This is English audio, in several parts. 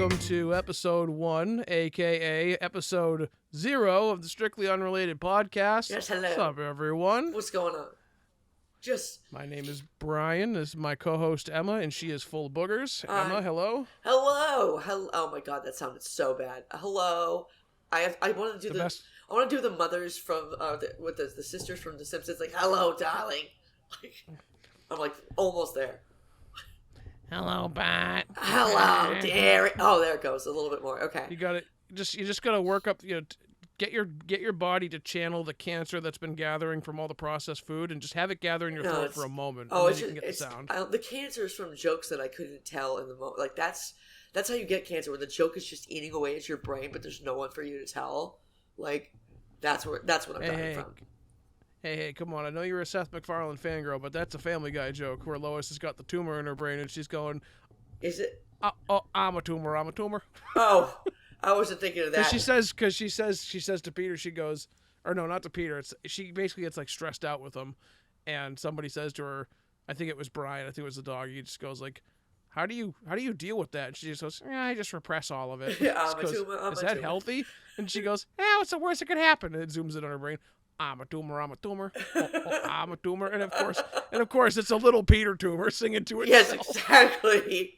welcome to episode 1, aka episode 0 of the Strictly Unrelated podcast. Yes, hello. What's up, everyone? What's going on? My name is Brian. This is my co-host Emma, and she is full of boogers. Emma, hello. Hello. Oh my god, that sounded so bad. Hello. I want to do I want to do the mothers from the sisters from The Simpsons. Like, hello, darling. I'm like almost there. Hello, Bat. Hello, dear. Oh, there it goes. A little bit more. Okay. You just gotta work up. Get your body to channel the cancer that's been gathering from all the processed food, and just have it gather in your throat for a moment. Oh, and then you can get the sound. The cancer is from jokes that I couldn't tell in the moment. Like that's how you get cancer, when the joke is just eating away at your brain, but there's no one for you to tell. Like that's what I'm dying from. Hey, come on. I know you're a Seth MacFarlane fangirl, but that's a Family Guy joke where Lois has got the tumor in her brain and she's going, is it? I'm a tumor. Oh, I wasn't thinking of that. She says to Peter, she goes, or no, not to Peter. She basically gets like stressed out with him. And somebody says to her, I think it was Brian, I think it was the dog. He just goes like, how do you deal with that? And she just goes, I just repress all of it. Is that healthy? And she goes, what's the worst that could happen? And it zooms in on her brain. I'm a tumor. I'm a tumor. And of course, it's a little Peter tumor singing to itself. Yes, exactly.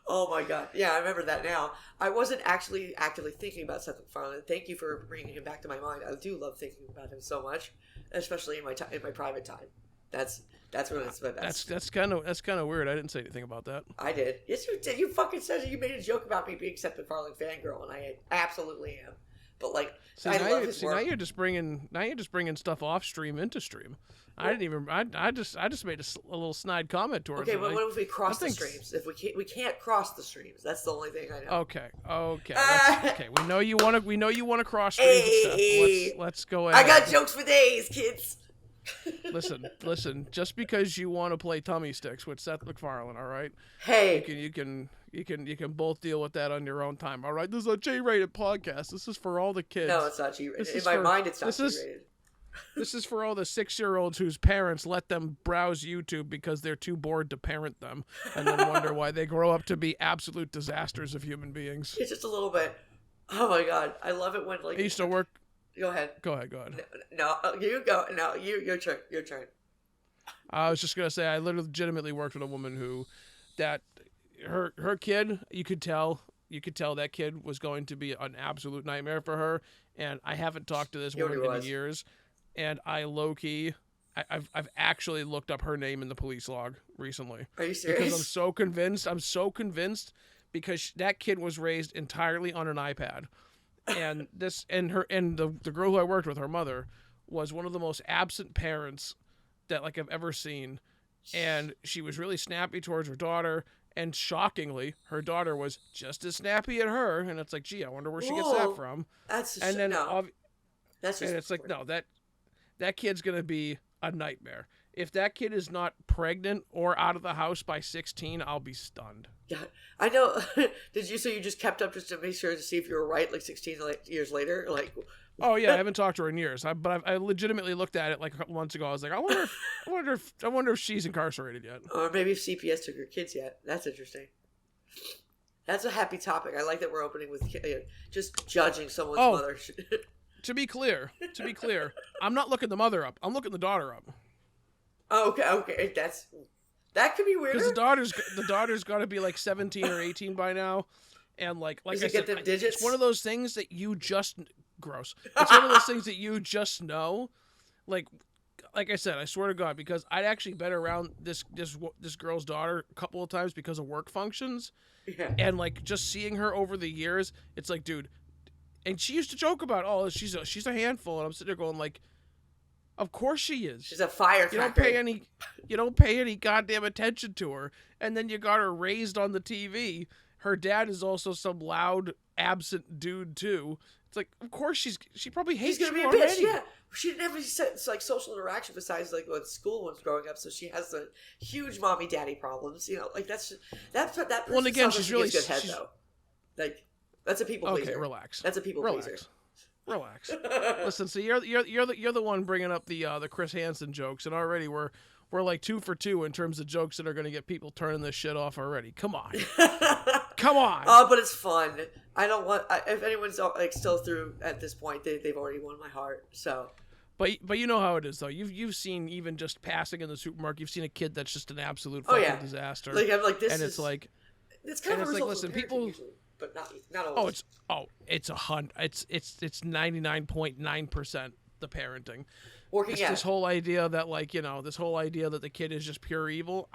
Oh my god. Yeah, I remember that now. I wasn't actually actively thinking about Seth MacFarlane. Thank you for bringing him back to my mind. I do love thinking about him so much, especially in my private time. That's when it's my best. That's kind of weird. I didn't say anything about that. I did. Yes, you did. You fucking said you made a joke about me being Seth MacFarlane fangirl, and I absolutely am. But like, I love his work. Now you're just bringing stuff off stream into stream. I didn't even. I just made a little snide comment towards. Okay, but what if we cross the streams? If we can't cross the streams. That's the only thing I know. Okay. Okay. We know you want to cross streams. Hey, let's go ahead. I got jokes for days, kids. Listen. Just because you want to play tummy sticks with Seth MacFarlane, all right? Hey, you can both deal with that on your own time, all right? This is a J-rated podcast. This is for all the kids. No, it's not G-rated. In my mind, it's not G-rated. This is for all the 6-year-olds whose parents let them browse YouTube because they're too bored to parent them, and then wonder why they grow up to be absolute disasters of human beings. It's just a little bit. Oh my god, I love it when like. I used to work. Go ahead. Go ahead. No, you go. No, your turn. I was just gonna say I legitimately worked with a woman who, that her kid, you could tell that kid was going to be an absolute nightmare for her, and I haven't talked to this woman in years, and I low-key, I've actually looked up her name in the police log recently. Are you serious? Because I'm so convinced because that kid was raised entirely on an iPad. And the girl who I worked with, her mother, was one of the most absent parents that like I've ever seen. And she was really snappy towards her daughter, and shockingly, her daughter was just as snappy at her. And it's like, gee, I wonder where she gets that from. That's just, and then no. That's just, and it's like, no, that kid's gonna be a nightmare. If that kid is not pregnant or out of the house by 16, I'll be stunned. Yeah, I know. So you just kept up just to make sure to see if you were right, like 16 years later? Like, oh yeah, I haven't talked to her in years. But I legitimately looked at it like a couple months ago. I was like, I wonder if she's incarcerated yet. Or maybe if CPS took her kids yet. That's interesting. That's a happy topic. I like that we're opening with just judging someone's mother. To be clear, I'm not looking the mother up. I'm looking the daughter up. Oh, okay. That could be weird. Because the daughter's got to be like 17 or 18 by now, and like I said, get them digits? It's one of those things that you just gross. It's one of those things that you just know, like I said, I swear to God, because I'd actually been around this girl's daughter a couple of times because of work functions, and like just seeing her over the years, it's like, dude, and she used to joke about, she's a handful, and I'm sitting there going like, of course she is. She's a firecracker. You don't pay any goddamn attention to her, and then you got her raised on the TV. Her dad is also some loud, absent dude too. It's like, of course she probably hates She's gonna you be a already. bitch. Yeah, she didn't have any like social interaction besides like with school when growing up. So she has the huge mommy daddy problems. You know, like that's what that. Well, and again, she's really good head though. Like that's a people pleaser. Okay, relax. That's a people pleaser. Relax. Listen, so you're the one bringing up the Chris Hansen jokes, and already we're like 2 for 2 in terms of jokes that are going to get people turning this shit off already. Come on. Come on. But it's fun. I don't want. If anyone's like still through at this point, they've already won my heart. So. But you know how it is though. You've seen even just passing in the supermarket. You've seen a kid that's just an absolute fucking disaster. Like I'm like this, and is, it's like it's kind of a result listen, of people. Usually, but not always. It's 100. It's 99.9% the parenting. Working this whole idea that this whole idea that the kid is just pure evil.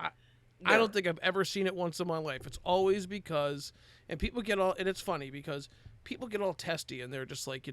I don't think I've ever seen it once in my life. It's always because, and people get all, and it's funny because people get all testy and they're just like,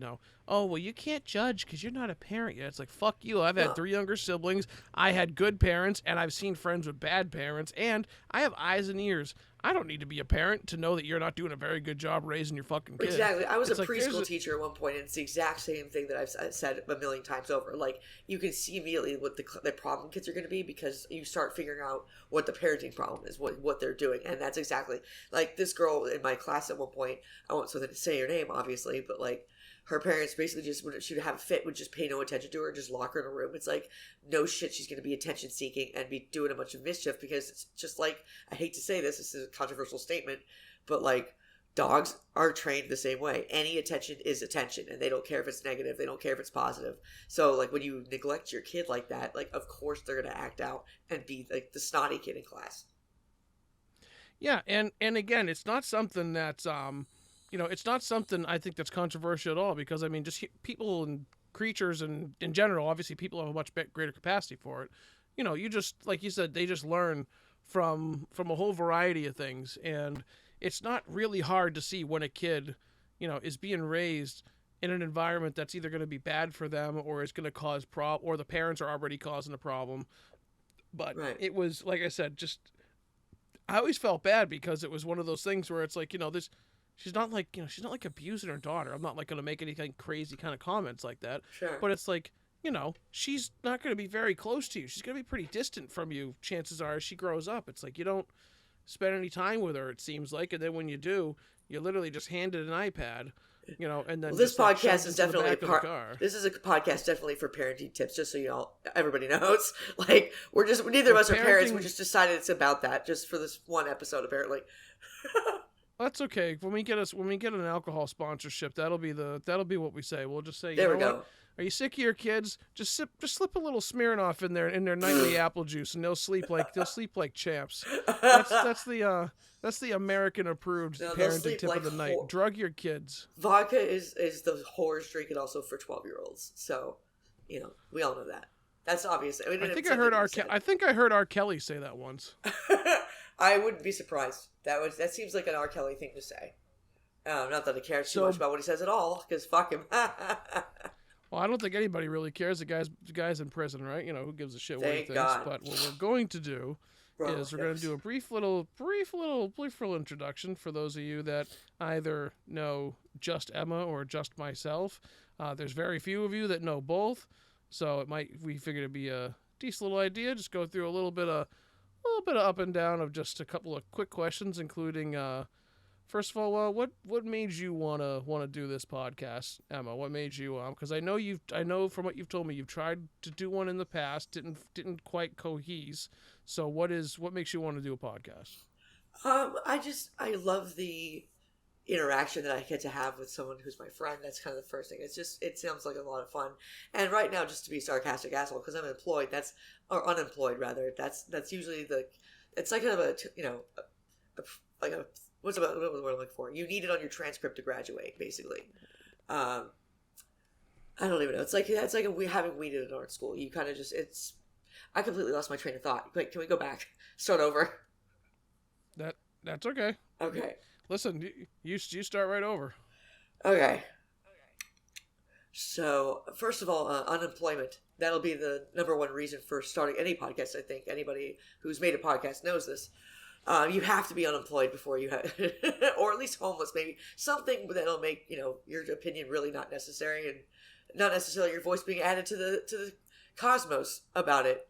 oh, well, you can't judge because you're not a parent yet. It's like, fuck you. I've had 3 younger siblings. I had good parents, and I've seen friends with bad parents, and I have eyes and ears. I don't need to be a parent to know that you're not doing a very good job raising your fucking kid. Exactly. I was a preschool teacher at one point, and it's the exact same thing that I've said a million times over. Like, you can see immediately what the problem kids are going to be because you start figuring out what the parenting problem is, what they're doing. And that's exactly, like, this girl in my class at one point, I won't say her name, obviously, but, like, her parents basically just, when she'd have a fit, would just pay no attention to her, just lock her in a room. It's like, no shit, she's going to be attention seeking and be doing a bunch of mischief because it's just like, I hate to say this is a controversial statement, but like, dogs are trained the same way. Any attention is attention, and they don't care if it's negative, they don't care if it's positive. So like, when you neglect your kid like that, like, of course they're going to act out and be like the snotty kid in class. Yeah, and again, it's not something that's it's not something I think that's controversial at all because, I mean, just people and creatures and in general, obviously people have a much greater capacity for it. You just, like you said, they just learn from a whole variety of things. And it's not really hard to see when a kid, is being raised in an environment that's either going to be bad for them or is going to cause or the parents are already causing a problem. But It was, like I said, I always felt bad because it was one of those things where it's like, she's not like abusing her daughter. I'm not like going to make anything crazy kind of comments like that. Sure. But it's like, she's not going to be very close to you. She's going to be pretty distant from you. Chances are as she grows up. It's like you don't spend any time with her, it seems like. And then when you do, you literally just hand it an iPad, and then this podcast is definitely This is a podcast definitely for parenting tips, just so everybody knows. Like, neither of us are parents. We just decided it's about that just for this one episode, apparently. That's okay. When we get an alcohol sponsorship, that'll be what we say. We'll just say, there we go. What? Are you sick of your kids? Just slip a little Smirnoff in their nightly apple juice, and they'll sleep like champs. That's the American approved parenting tip of the night. Drug your kids. Vodka is the whore's drink, and also for 12-year-olds. So, we all know that. That's obvious. I think I heard R. Kelly say that once. I wouldn't be surprised. That seems like an R. Kelly thing to say. Not that I care too much about what he says at all, because fuck him. Well, I don't think anybody really cares. The guy's in prison, right? Who gives a shit what he thinks. God. But what we're going to do is we're going to do a brief little introduction for those of you that either know just Emma or just myself. There's very few of you that know both, so we figured it'd be a decent little idea. Just go through a little bit of up and down of just a couple of quick questions, including first of all, what made you wanna do this podcast, Emma? What made you because I know from what you've told me you've tried to do one in the past, didn't quite cohese. So what makes you want to do a podcast? I love the interaction that I get to have with someone who's my friend. That's kind of the first thing. It sounds like a lot of fun. And right now, just to be a sarcastic asshole, because I'm employed, or unemployed rather, that's usually it's like kind of what's the word I'm looking for? You need it on your transcript to graduate, basically. I don't even know. It's like having weeded in art school. You kind of I completely lost my train of thought. Wait, can we go back? Start over. That's okay. Okay. Listen, you start right over. Okay. So, first of all, unemployment. That'll be the number one reason for starting any podcast, I think. Anybody who's made a podcast knows this. You have to be unemployed before you have, or at least homeless, maybe. Something that'll make, your opinion really not necessary, and not necessarily your voice being added to the cosmos about it.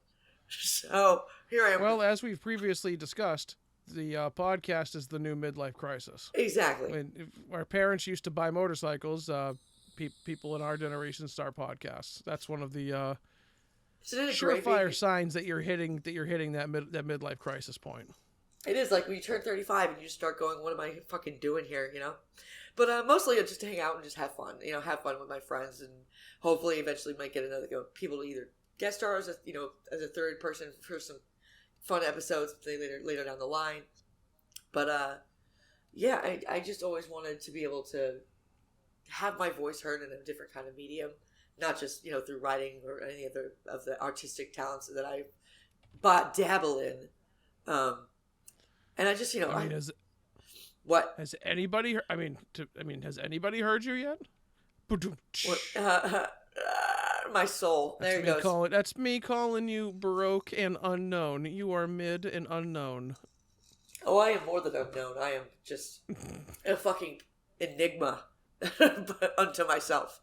So, here I am. Well, as we've previously discussed, the podcast is the new midlife crisis. Exactly. When our parents used to buy motorcycles, people in our generation start podcasts. That's one of the surefire signs that you're hitting that midlife crisis point. It is like when you turn 35 and you just start going, what am I fucking doing here, you know? But mostly I just hang out and just have fun, you know, have fun with my friends, and hopefully eventually might get another people to either guest stars, you know, as a third person for some fun episodes later down the line. But yeah, I just always wanted to be able to have my voice heard in a different kind of medium, not just, you know, through writing or any other of the artistic talents that I dabble in. And I just, you know, I mean, what has anybody? Has anybody heard you yet? What, my soul. There he goes. That's me calling you Baroque and unknown. You are mid and unknown. Oh, I am more than unknown. I am just a fucking enigma unto myself.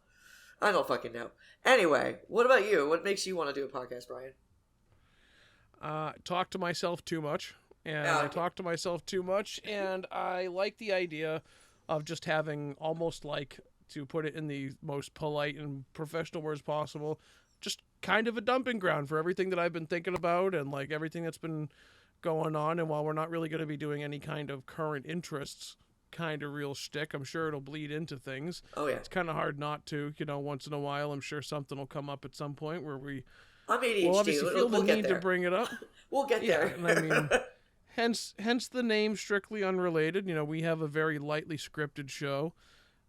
I don't fucking know. Anyway, what about you? What makes you want to do a podcast, Brian? Talk to myself too much. And I talk to myself too much, and I like the idea of just having almost like, to put it in the most polite and professional words possible, just kind of a dumping ground for everything that I've been thinking about and like everything that's been going on. And while we're not really going to be doing any kind of current interests kind of real shtick, I'm sure it'll bleed into things. Oh, yeah. It's kind of hard not to, you know, once in a while. I'm sure something will come up at some point where I'm ADHD. will obviously feel the need to bring it up. We'll get there. And I mean... Hence the name Strictly Unrelated. You know, we have a very lightly scripted show.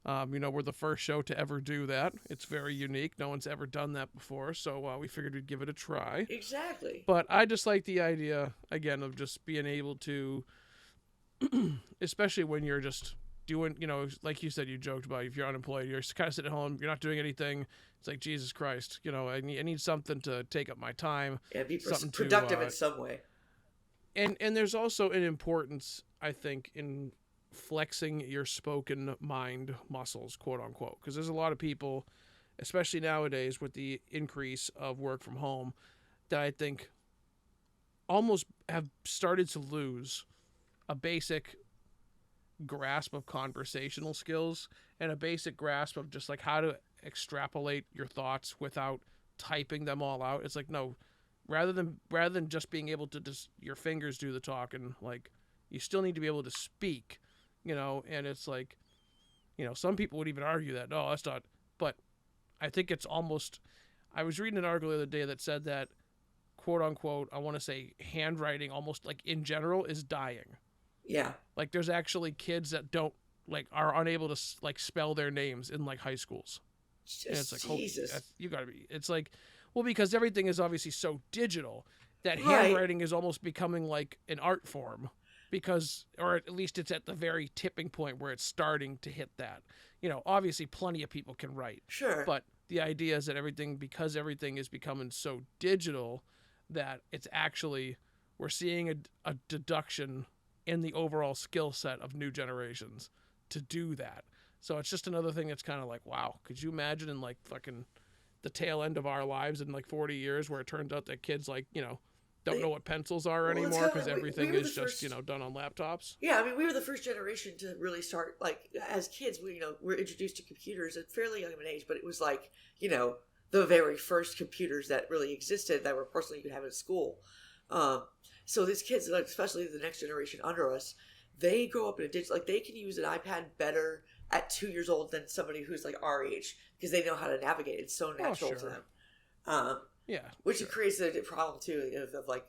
You know, we're the first show to ever do that. It's very unique. No one's ever done that before, so we figured we'd give it a try. Exactly. But I just like the idea, again, of just being able to, especially when you're just doing, you know, like you said, you joked about if you're unemployed, you're kind of sitting at home, you're not doing anything. It's like, Jesus Christ, you know, I need something to take up my time. Yeah, be productive in some way. And there's also an importance, I think, in flexing your spoken mind muscles, quote unquote, because there's a lot of people, especially nowadays with the increase of work from home, that I think almost have started to lose a basic grasp of conversational skills and a basic grasp of just like how to extrapolate your thoughts without typing them all out. It's like, no, rather than just being able to just your fingers do the talking, like you still need to be able to speak, you know. And it's like, you know, some people would even argue that, no, that's not, but I think it's almost, I was reading an article the other day that said that, quote unquote, I want to say handwriting almost like in general is dying. Yeah. Like there's actually kids that don't, like, are unable to like spell their names in like high schools. And it's like, Jesus. You gotta be, it's like, well, because everything is obviously so digital that handwriting is almost becoming like an art form, because, or at least it's at the very tipping point where it's starting to hit that. You know, obviously plenty of people can write. Sure. But the idea is that because everything is becoming so digital, that it's actually, we're seeing a deduction in the overall skill set of new generations to do that. So it's just another thing that's kind of like, wow, could you imagine in like fucking the tail end of our lives in like 40 years where it turns out that kids, like, you know, don't know what pencils are anymore because everything is just, you know, done on laptops. Yeah, I mean, we were the first generation to really start, like, as kids, we, you know, we're introduced to computers at fairly young of an age, but it was like, you know, the very first computers that really existed that were personally you could have in school. So these kids, like, especially the next generation under us, they grow up in a digital, like, they can use an iPad better at 2 years old than somebody who's like our age, because they know how to navigate. It's so natural to them. Yeah. Which creates a problem too of like,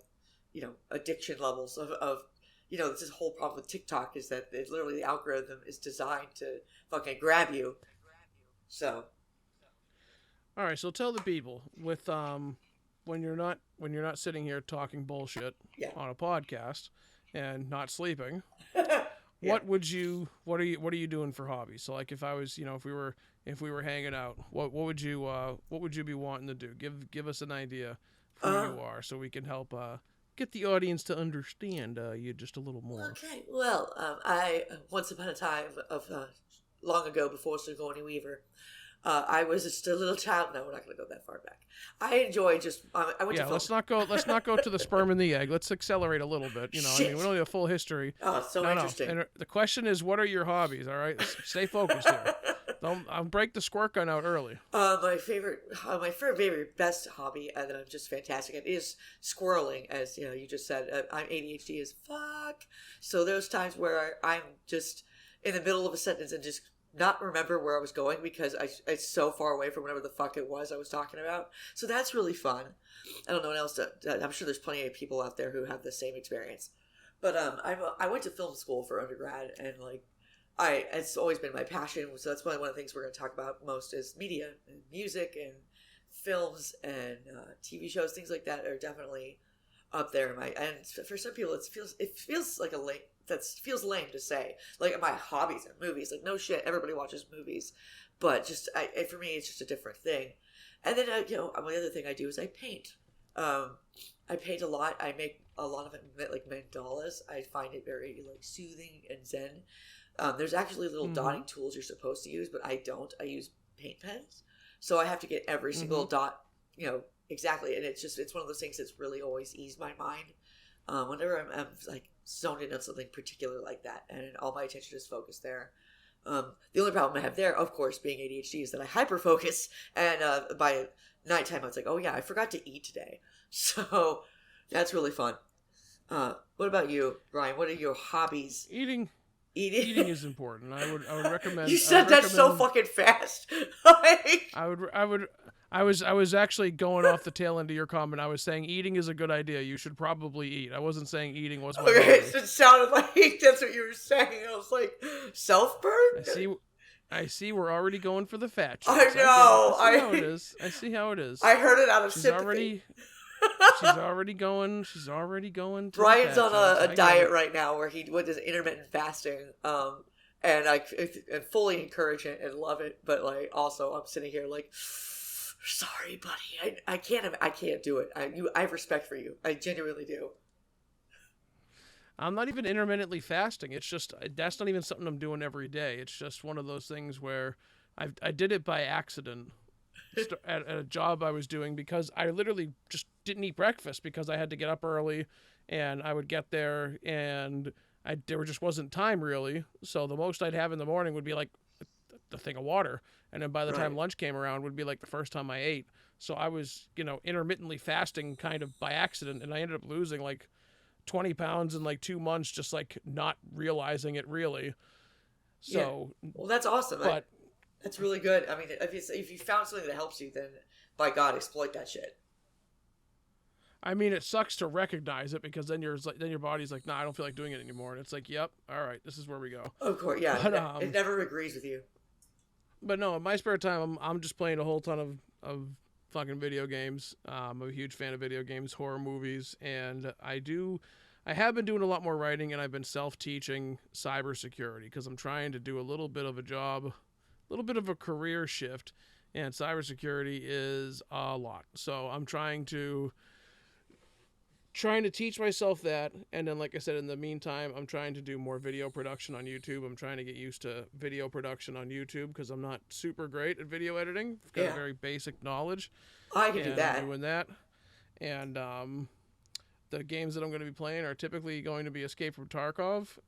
you know, addiction levels of you know, this whole problem with TikTok is that literally the algorithm is designed to fucking grab you. So. All right, so tell the people with when you're not sitting here talking bullshit on a podcast and not sleeping. Yeah. What are you doing for hobbies? So like if I was, you know, if we were hanging out, what would you be wanting to do? Give us an idea of who you are so we can help get the audience to understand you just a little more. Okay. Well, I once upon a time of long ago before Sigourney Weaver, I was just a little child. No, we're not going to go that far back. I enjoy just. I went to film. Let's not go to the sperm and the egg. Let's accelerate a little bit. You know, Shit. I mean, we don't need a full history. Oh, so interesting. And the question is, what are your hobbies? All right, stay focused here. Don't break the squirt gun out early. My favorite best hobby that I'm just fantastic at is squirreling. As you know, you just said, I'm ADHD as fuck. So there's times where I'm just in the middle of a sentence and just not remember where I was going because it's so far away from whatever the fuck it was I was talking about. So that's really fun. I don't know what else. I'm sure there's plenty of people out there who have the same experience. But I went to film school for undergrad, and like it's always been my passion. So that's one of the things we're going to talk about most is media and music and films and TV shows. Things like that are definitely up there. And for some people, it feels like feels lame to say. Like my hobbies are movies. Like no shit, everybody watches movies, but just for me, it's just a different thing. And then the other thing I do is I paint. I paint a lot. I make a lot of it like mandalas. I find it very like soothing and zen. There's actually little dotting tools you're supposed to use, but I don't. I use paint pens, so I have to get every single dot, exactly. And it's one of those things that's really always eased my mind. Whenever I'm like zoned in on something particular like that, and all my attention is focused there. The only problem I have there, of course, being ADHD, is that I hyper focus, and by nighttime I was like, oh yeah, I forgot to eat today. So that's really fun. What about you, Brian? What are your hobbies? Eating is important. I would recommend. You said that so fucking fast. I was actually going off the tail end of your comment. I was saying eating is a good idea. You should probably eat. I wasn't saying eating was my hobby. It sounded like that's what you were saying. I was like, self-burn? I see we're already going for the fat jokes. I know. I see how it is. I heard it out of sympathy. She's already going. Brian's on a diet right now where he does intermittent fasting. And I fully encourage it and love it. But like, also I'm sitting here like, sorry, buddy, I can't do it. I have respect for you. I genuinely do. I'm not even intermittently fasting. It's just that's not even something I'm doing every day. It's just one of those things where I did it by accident at a job I was doing because I literally just didn't eat breakfast because I had to get up early, and I would get there and there just wasn't time really. So the most I'd have in the morning would be like the thing of water, and then by the time lunch came around would be like the first time I ate. So I was intermittently fasting kind of by accident, and I ended up losing like 20 pounds in like 2 months, just like not realizing it really. So well, that's awesome. But that's really good. I mean, if you found something that helps you, then by God, exploit that shit. I mean, it sucks to recognize it because then your body's like, nah, I don't feel like doing it anymore, and it's like, yep, all right, this is where we go. Of course, yeah. But, it never agrees with you. But no, in my spare time, I'm just playing a whole ton of fucking video games. I'm a huge fan of video games, horror movies, and I have been doing a lot more writing, and I've been self-teaching cybersecurity because I'm trying to do a little bit of a job, a little bit of a career shift, and cybersecurity is a lot. So I'm trying to teach myself that, and then like I said, in the meantime, I'm trying to do more video production on YouTube. I'm trying to get used to video production on YouTube because I'm not super great at video editing. I've got a very basic knowledge. I can do that. I'm doing that, and the games that I'm going to be playing are typically going to be Escape from Tarkov,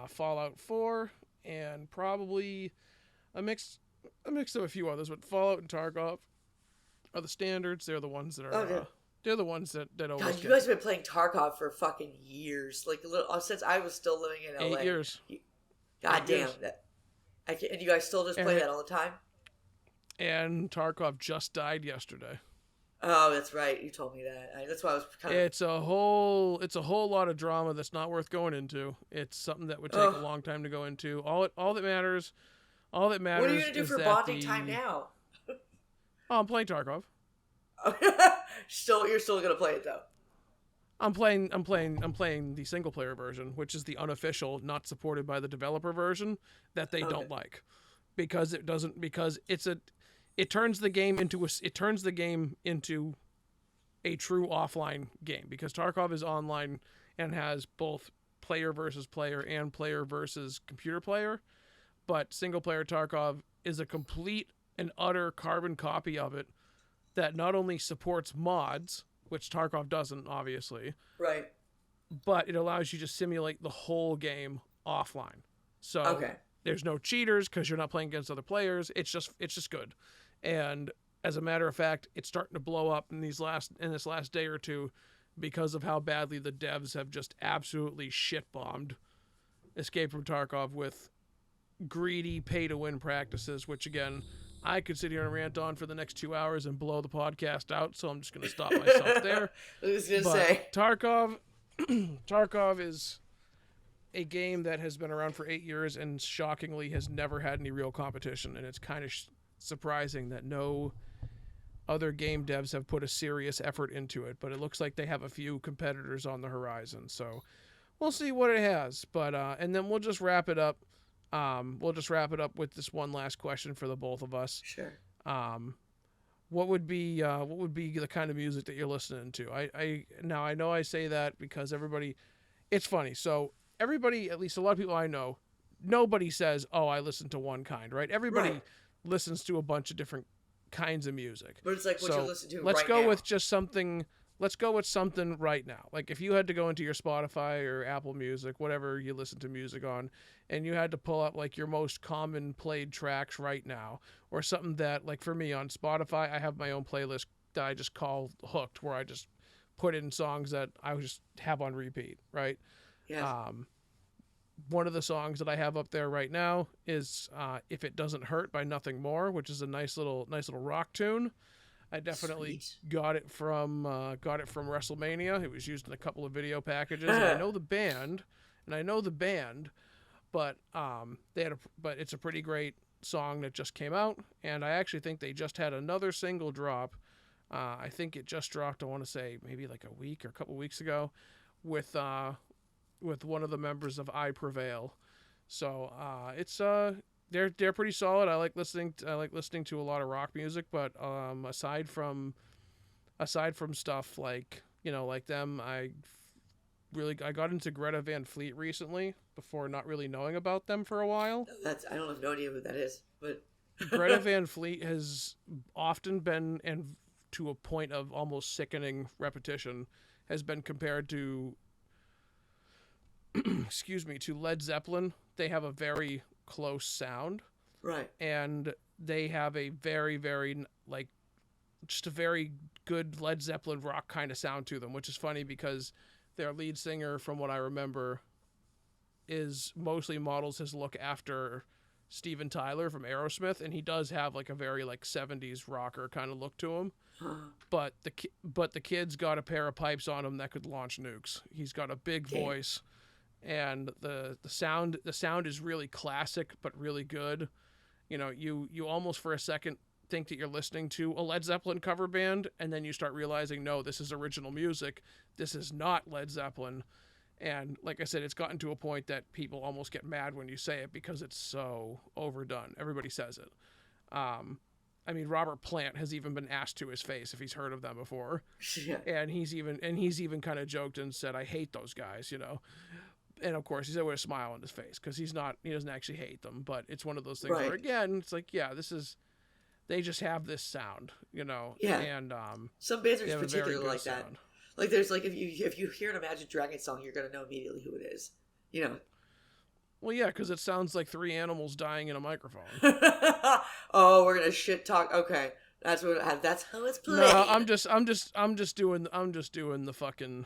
Fallout 4, and probably a mix of a few others. But Fallout and Tarkov are the standards. They're the ones that are. They're the ones that always. God, you guys have been playing Tarkov for fucking years, like since I was still living in LA. 8 years. God damn that! And you guys still just play that all the time. And Tarkov just died yesterday. Oh, that's right. You told me that. That's why I was kind of. It's a whole lot of drama that's not worth going into. It's something that would take a long time to go into. All that matters. What are you gonna do for bonding time now? I'm playing Tarkov. You're still gonna play it though. I'm playing the single player version, which is the unofficial, not supported by the developer version that they don't like, because it turns the game into a true offline game, because Tarkov is online and has both player versus player and player versus computer player, but single player Tarkov is a complete and utter carbon copy of it that not only supports mods, which Tarkov doesn't, obviously. Right. But it allows you to simulate the whole game offline. So There's no cheaters because you're not playing against other players. It's just good. And as a matter of fact, it's starting to blow up in this last day or two because of how badly the devs have just absolutely shit bombed Escape from Tarkov with greedy pay-to-win practices, which, again, I could sit here and rant on for the next 2 hours and blow the podcast out, so I'm just going to stop myself there. I was going to say. Tarkov is a game that has been around for 8 years and shockingly has never had any real competition, and it's kind of surprising that no other game devs have put a serious effort into it, but it looks like they have a few competitors on the horizon, so we'll see what it has. But and then we'll just wrap it up. We'll just wrap it up with this one last question for the both of us. Sure. What would be the kind of music that you're listening to? I know I say that because everybody, it's funny. So everybody, at least a lot of people I know, nobody says, "Oh, I listen to one kind," right? Everybody listens to a bunch of different kinds of music. But it's like what you listen to let's right go now. with just something. Let's go with something right now. Like if you had to go into your Spotify or Apple Music, whatever you listen to music on, and you had to pull up like your most common played tracks right now, or something that, like for me on Spotify, I have my own playlist that I just call Hooked, where I just put in songs that I just have on repeat, right? Yeah. One of the songs that I have up there right now is "If It Doesn't Hurt" by Nothing More, which is a nice little rock tune. I definitely got it from WrestleMania. It was used in a couple of video packages. And I know the band, but but it's a pretty great song that just came out, and I actually think they just had another single drop. I think it just dropped, I want to say maybe like a week or a couple weeks ago, with one of the members of I Prevail. So it's they're pretty solid. I like listening to a lot of rock music, but aside from stuff like like them, I got into Greta Van Fleet recently before not really knowing about them for a while. I don't have no idea who that is, but Greta Van Fleet has often been, and to a point of almost sickening repetition, has been compared to to Led Zeppelin. They have a very close sound, right, and they have a very, very just a very good Led Zeppelin rock kind of sound to them, which is funny because their lead singer, from what I remember, is mostly models his look after Steven Tyler from Aerosmith, and he does have like a very 70s rocker kind of look to him. But the kid's got a pair of pipes on him that could launch nukes. He's got a big voice. And the sound is really classic but really good. You almost for a second think that you're listening to a Led Zeppelin cover band, and then you start realizing, no, this is original music. This is not Led Zeppelin. And like I said, it's gotten to a point that people almost get mad when you say it because it's so overdone. Everybody says it. Robert Plant has even been asked to his face if he's heard of them before. Yeah. And he's even kind of joked and said, "I hate those guys," And of course, he said it with a smile on his face because he doesn't actually hate them. But it's one of those things where, again, it's like, yeah, they just have this sound, Yeah. And some bands are particularly like that. Sound. Like there's if you hear an Imagine Dragons song, you're gonna know immediately who it is. Well, yeah, because it sounds like three animals dying in a microphone. Oh, we're gonna shit talk. Okay, that's how it's played. No, I'm just doing the fucking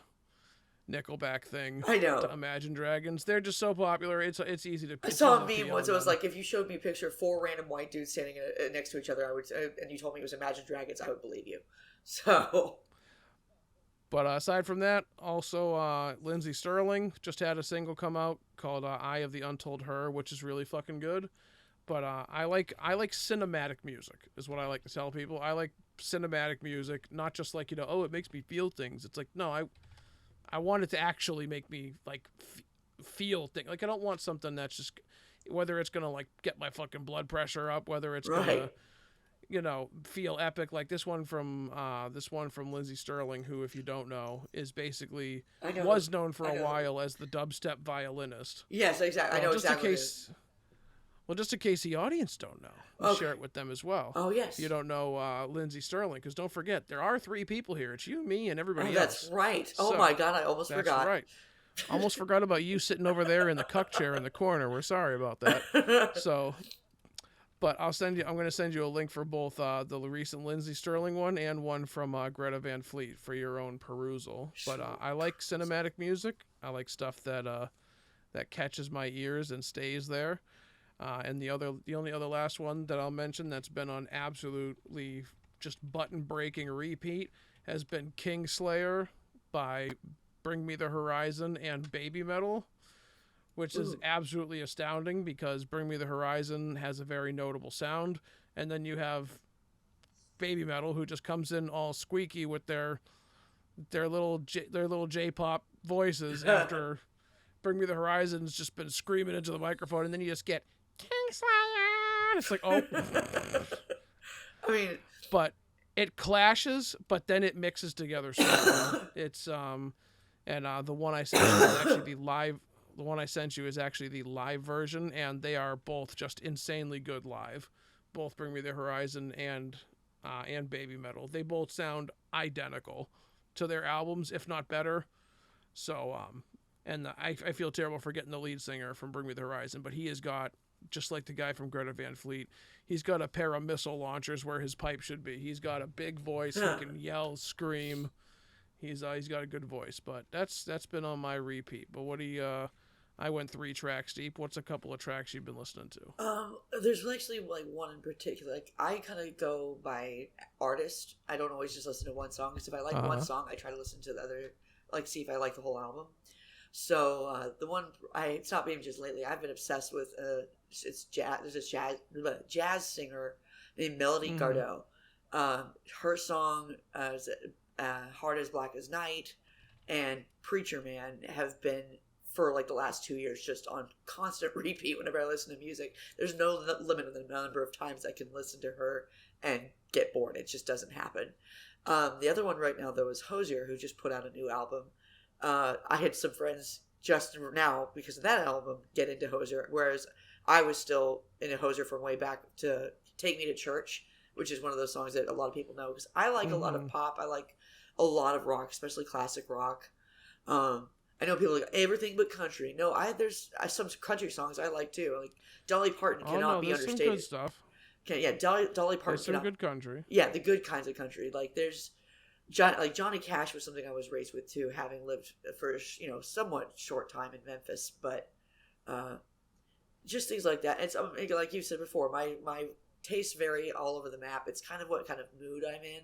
Nickelback thing. I know. To Imagine Dragons, they're just so popular. It's easy to. I saw a meme once. It was like, if you showed me a picture of four random white dudes standing next to each other, and you told me it was Imagine Dragons, I would believe you. So. But aside from that, also Lindsey Sterling just had a single come out called "Eye of the Untold Her," which is really fucking good. But I like cinematic music, is what I like to tell people. I like cinematic music, not just like it makes me feel things. It's like, no, I want it to actually make me feel things. Like I don't want something that's just, whether it's gonna get my fucking blood pressure up, whether it's gonna feel epic, like this one from Lindsey Sterling, who, if you don't know, is basically was known for a while as the dubstep violinist. Yes, exactly. I know exactly. Just in case the audience don't know, we'll share it with them as well. Oh, yes. You don't know Lindsey Sterling, because don't forget, there are three people here. It's you, me, and everybody else. That's right. Oh, my God, I almost forgot. That's right. Almost forgot about you sitting over there in the cuck chair in the corner. We're sorry about that. So, but I'm going to send you a link for both the recent Lindsey Sterling one and one from Greta Van Fleet for your own perusal. But I like cinematic music. I like stuff that catches my ears and stays there. And the only other last one that I'll mention that's been on absolutely just button breaking repeat has been Kingslayer by Bring Me the Horizon and Baby Metal, which is absolutely astounding because Bring Me the Horizon has a very notable sound, and then you have Baby Metal who just comes in all squeaky with their little J-pop voices after Bring Me the Horizon's just been screaming into the microphone, and then you just get Kingslayer. It's like, oh. I mean, but it clashes, but then it mixes together so well. It's and the one I sent you is actually the live. The one I sent you is actually the live version, and they are both just insanely good live. Both Bring Me the Horizon and Baby Metal. They both sound identical to their albums, if not better. So and I feel terrible for getting the lead singer from Bring Me the Horizon, but he has got, just like the guy from Greta Van Fleet, he's got a pair of missile launchers where his pipe should be. He's got a big voice. He can yell, scream. He's got a good voice. But that's been on my repeat. But what do you? I went 3 tracks deep. What's a couple of tracks you've been listening to? There's actually like one in particular. Like I kind of go by artist. I don't always just listen to one song because if I like one song, I try to listen to the other. Like see if I like the whole album. So the one it's not been just lately. I've been obsessed with it's jazz. There's this jazz singer named Melody Gardot. Her song "Hard as Black as Night" and "Preacher Man" have been for like the last 2 years just on constant repeat. Whenever I listen to music, there's no limit on the number of times I can listen to her and get bored. It just doesn't happen. The other one right now though is Hozier, who just put out a new album. I had some friends just now because of that album get into Hozier, whereas I was still into Hozier from way back to Take Me to Church, which is one of those songs that a lot of people know because I like a lot of pop. I like a lot of rock, especially classic rock. I know people like everything but country. No, there's some country songs I like too. Like Dolly Parton cannot be understated. Some good stuff. Dolly Parton. There's some good country. Yeah, the good kinds of country. Like there's Johnny Cash was something I was raised with too, having lived for somewhat short time in Memphis, but just things like that. It's like you said before, my tastes vary all over the map. It's kind of what kind of mood I'm in,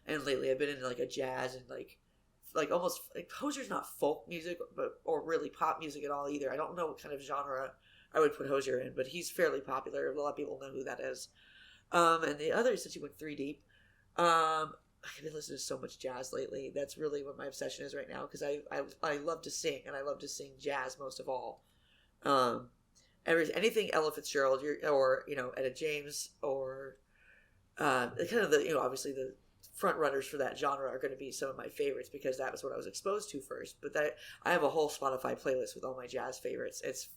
and lately I've been into like a jazz and like almost like Hozier's not folk music, or really pop music at all either. I don't know what kind of genre I would put Hozier in, but he's fairly popular. A lot of people know who that is. And the other, since you went 3 deep, I've been listening to so much jazz lately. That's really what my obsession is right now because I love to sing, and I love to sing jazz most of all. Anything Ella Fitzgerald or Etta James or kind of the obviously the front runners for that genre are going to be some of my favorites because that was what I was exposed to first. But I have a whole Spotify playlist with all my jazz favorites. It's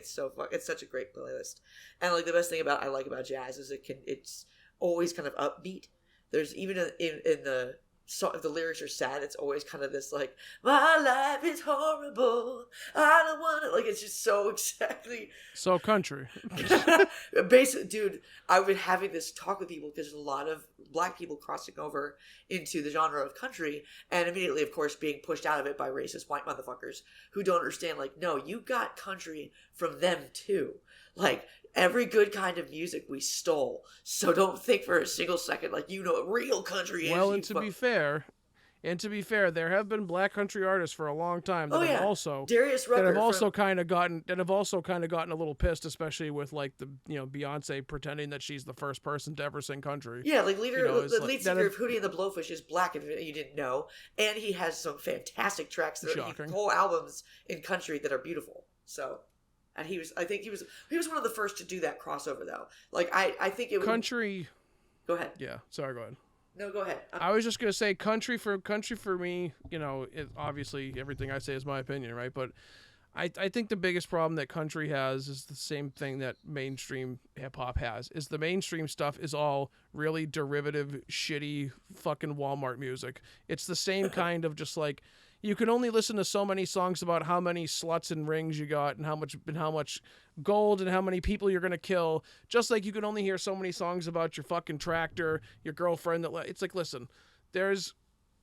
so fun. It's such a great playlist, and like the best thing I like about jazz is it's always kind of upbeat. There's even in the song, if the lyrics are sad, it's always kind of this like, my life is horrible, I don't want it. Like it's just so exactly so country. Basically, dude, I've been having this talk with people because there's a lot of black people crossing over into the genre of country, and immediately, of course, being pushed out of it by racist white motherfuckers who don't understand. Like, no, you got country from them too. Like every good kind of music we stole. So don't think for a single second like real country is. Well, and to be fair, there have been black country artists for a long time that have also Darius Rucker that have also kind of gotten a little pissed, especially with like the Beyonce pretending that she's the first person to ever sing country. Yeah, like the lead singer of Hootie and the Blowfish is black, if you didn't know, and he has some fantastic tracks whole albums in country that are beautiful. So. And I think he was one of the first to do that crossover though. Like I think it was country. Go ahead. Yeah, sorry. Go ahead. No, go ahead. I was just gonna say country for me. Obviously everything I say is my opinion, right? But I think the biggest problem that country has is the same thing that mainstream hip hop has. Is the mainstream stuff is all really derivative, shitty, fucking Walmart music. It's the same kind of just like. you can only listen to so many songs about how many sluts and rings you got and how much gold and how many people you're gonna kill. Just like you can only hear so many songs about your fucking tractor, your girlfriend. It's like, listen, there's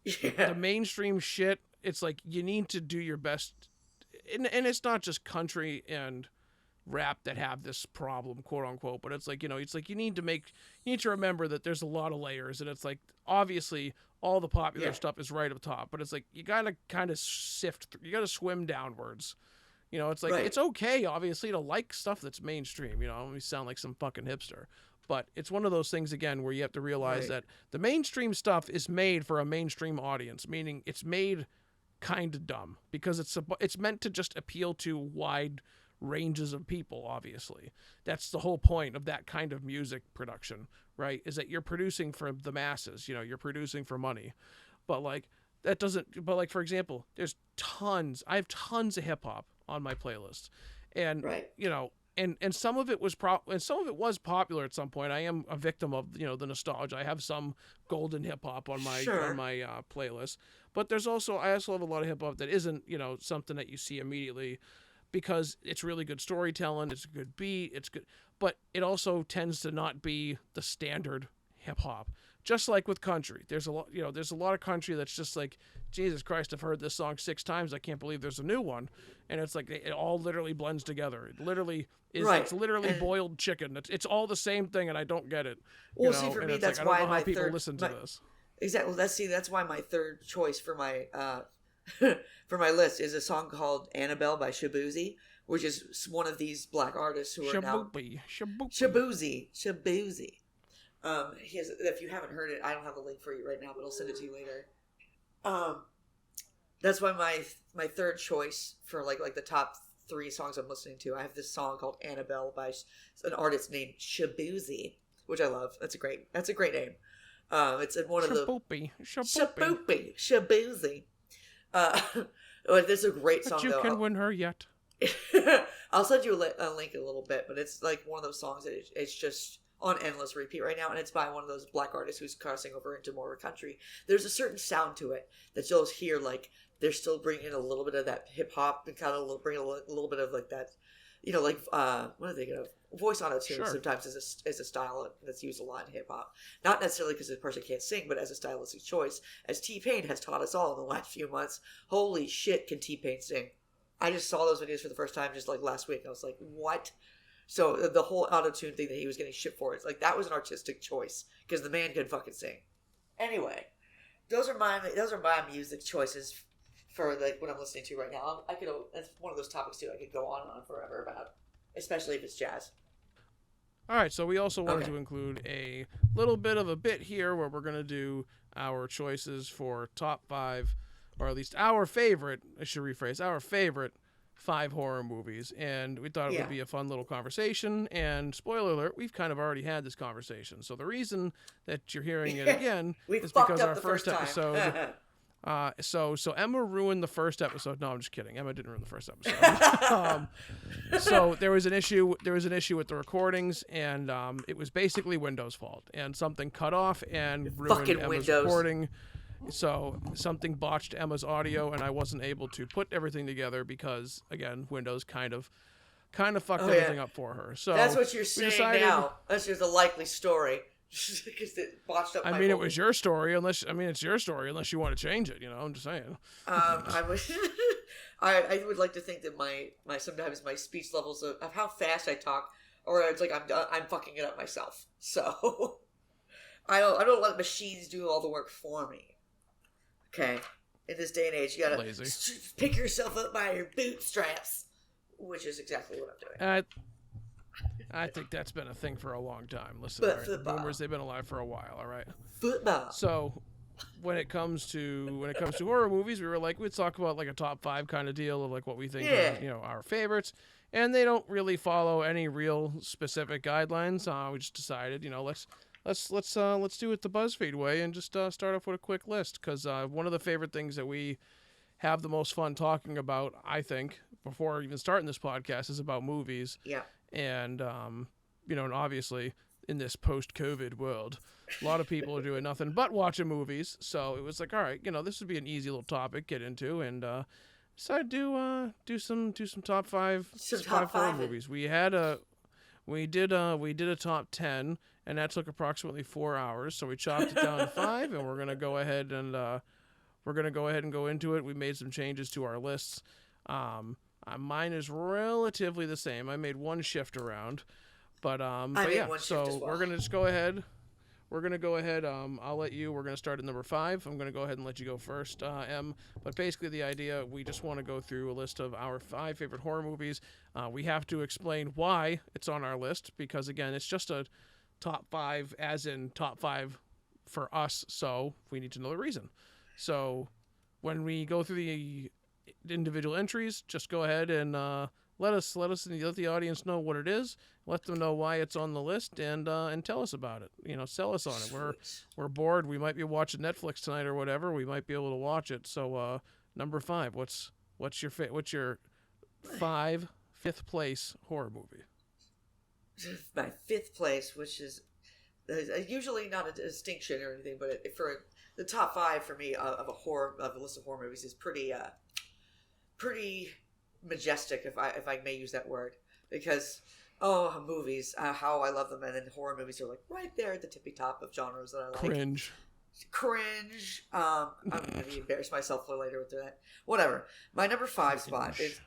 the mainstream shit. It's like you need to do your best, and it's not just country and rap that have this problem, quote unquote, but it's like, it's like you need to remember that there's a lot of layers, and it's like obviously all the popular stuff is right up top, but it's like you gotta kind of sift through, you gotta swim downwards. It's like it's okay obviously to like stuff that's mainstream. We sound like some fucking hipster, but it's one of those things again where you have to realize that the mainstream stuff is made for a mainstream audience, meaning it's made kind of dumb because it's meant to just appeal to wide ranges of people. Obviously, that's the whole point of that kind of music production, right? Is that you're producing for the masses. You're producing for money, but like that doesn't. But like, for example, I have tons of hip hop on my playlist, and and some of it was popular at some point. I am a victim of the nostalgia. I have some golden hip hop on my playlist, but I also have a lot of hip hop that isn't something that you see immediately, because it's really good storytelling, it's a good beat, it's good, but it also tends to not be the standard hip hop. Just like with country, there's a lot of country that's just like, Jesus Christ, I've heard this song 6 times, I can't believe there's a new one. And it's like it all literally blends together. It literally is it's literally boiled chicken. It's all the same thing, and I don't get it. Well, see, for me, that's why my people third listen to this. Exactly. That's why my third choice for my for my list is a song called Annabelle by Shabuzi, which is one of these black artists who are now Shabuzi. If you haven't heard it, I don't have a link for you right now, but I'll send it to you later. That's why my third choice for like the top 3 songs I'm listening to, I have this song called Annabelle by an artist named Shabuzi, which I love. That's a great name. It's in one of the Shabuzi. This is a great song. But you can win her yet. I'll send you a link in a little bit, but it's like one of those songs that it's just on endless repeat right now, and it's by one of those black artists who's crossing over into more of a country. There's a certain sound to it that you'll hear, like they're still bringing a little bit of that hip hop and kind of bring a little bit of like that, like what are they gonna voice auto tune? Sure. Sometimes as a style that's used a lot in hip hop, not necessarily because the person can't sing, but as a stylistic choice, as T-Pain has taught us all in the last few months. Holy shit, can T-Pain sing? I just saw those videos for the first time just like last week. I was like, what? So the whole auto-tune thing that he was getting shit for, it's like that was an artistic choice because the man could fucking sing. Anyway, those are my music choices for like what I'm listening to right now. That's one of those topics too I could go on and on forever about, especially if it's jazz. All right, so we also wanted to include a little bit of a bit here where we're going to do our choices for top 5, or at least our favorite 5 horror movies, and we thought it would be a fun little conversation. And spoiler alert, we've kind of already had this conversation. So the reason that you're hearing it again is because our first episode. So Emma ruined the first episode. No, I'm just kidding. Emma didn't ruin the first episode. So there was an issue. with the recordings, and it was basically Windows' fault, and something cut off and ruined Emma's recording. So something botched Emma's audio, and I wasn't able to put everything together because, again, Windows kind of fucked everything up for her. So that's what you're saying now. That's just a likely story. Because it botched up. I mean, it was your story. It's your story unless you want to change it. I'm just saying. I would like to think that my sometimes my speech levels of how fast I talk, or it's like I'm fucking it up myself. So I don't let machines do all the work for me. Okay, in this day and age, you gotta pick yourself up by your bootstraps, which is exactly what I'm doing. I think that's been a thing for a long time. Listen, but boomers, they've been alive for a while. All right. Football. So, when it comes to horror movies, we'd talk about like a top 5 kind of deal of like what we think are, our favorites, and they don't really follow any real specific guidelines. We just decided, let's do it the BuzzFeed way and just start off with a quick list, because one of the favorite things that we have the most fun talking about, I think, before even starting this podcast, is about movies. Yeah. And and obviously in this post-COVID world. A lot of people are doing nothing but watching movies, so it was like, all right, this would be an easy little topic get into, and decided to do some top five horror movies. We did a top 10, and that took approximately 4 hours. So we chopped it down to 5, and we're gonna go ahead and go into it. We made some changes to our lists. Mine is relatively the same. I made one shift around, but yeah. So we're gonna just go ahead. We're going to go ahead. I'll let you. We're going to start at number 5. I'm going to go ahead and let you go first, Em. But basically the idea, we just want to go through a list of our 5 favorite horror movies. We have to explain why it's on our list because, again, it's just a top 5 as in top 5 for us. So we need to know the reason. So when we go through the individual entries, just go ahead and let the audience know what it is. Let them know why it's on the list, and tell us about it. Sell us on it. We're bored. We might be watching Netflix tonight or whatever. We might be able to watch it. So number 5, what's your fifth place horror movie? My 5th place, which is usually not a distinction or anything, but for the top 5 for me of a list of horror movies is pretty majestic, if I may use that word, because movies, how I love them, and then horror movies are like right there at the tippy top of genres that I like. Cringe. I'm gonna embarrass myself for later with that. Whatever. My number 5 spot is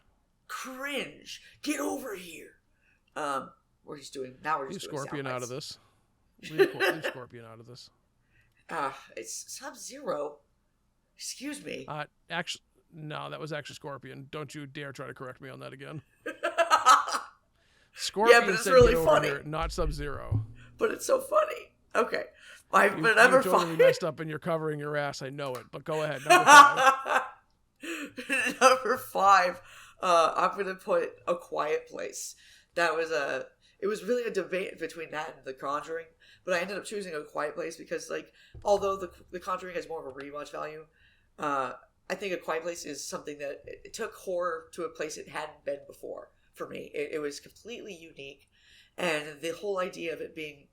cringe. Get over here. We're just doing Scorpion out of this. Leave Scorpion out of this. It's Sub-Zero. Excuse me. Actually, no, that was actually Scorpion. Don't you dare try to correct me on that again. Scorpion, but it's really funny. Here, not Sub-Zero. But it's so funny. Okay. Number you totally 5. messed up and you're covering your ass. I know it. But go ahead. Number 5. Number 5. I'm going to put A Quiet Place. It was really a debate between that and The Conjuring. But I ended up choosing A Quiet Place because, although The Conjuring has more of a rewatch value, I think A Quiet Place is something that it took horror to a place it hadn't been before for me. It was completely unique. And the whole idea of it being,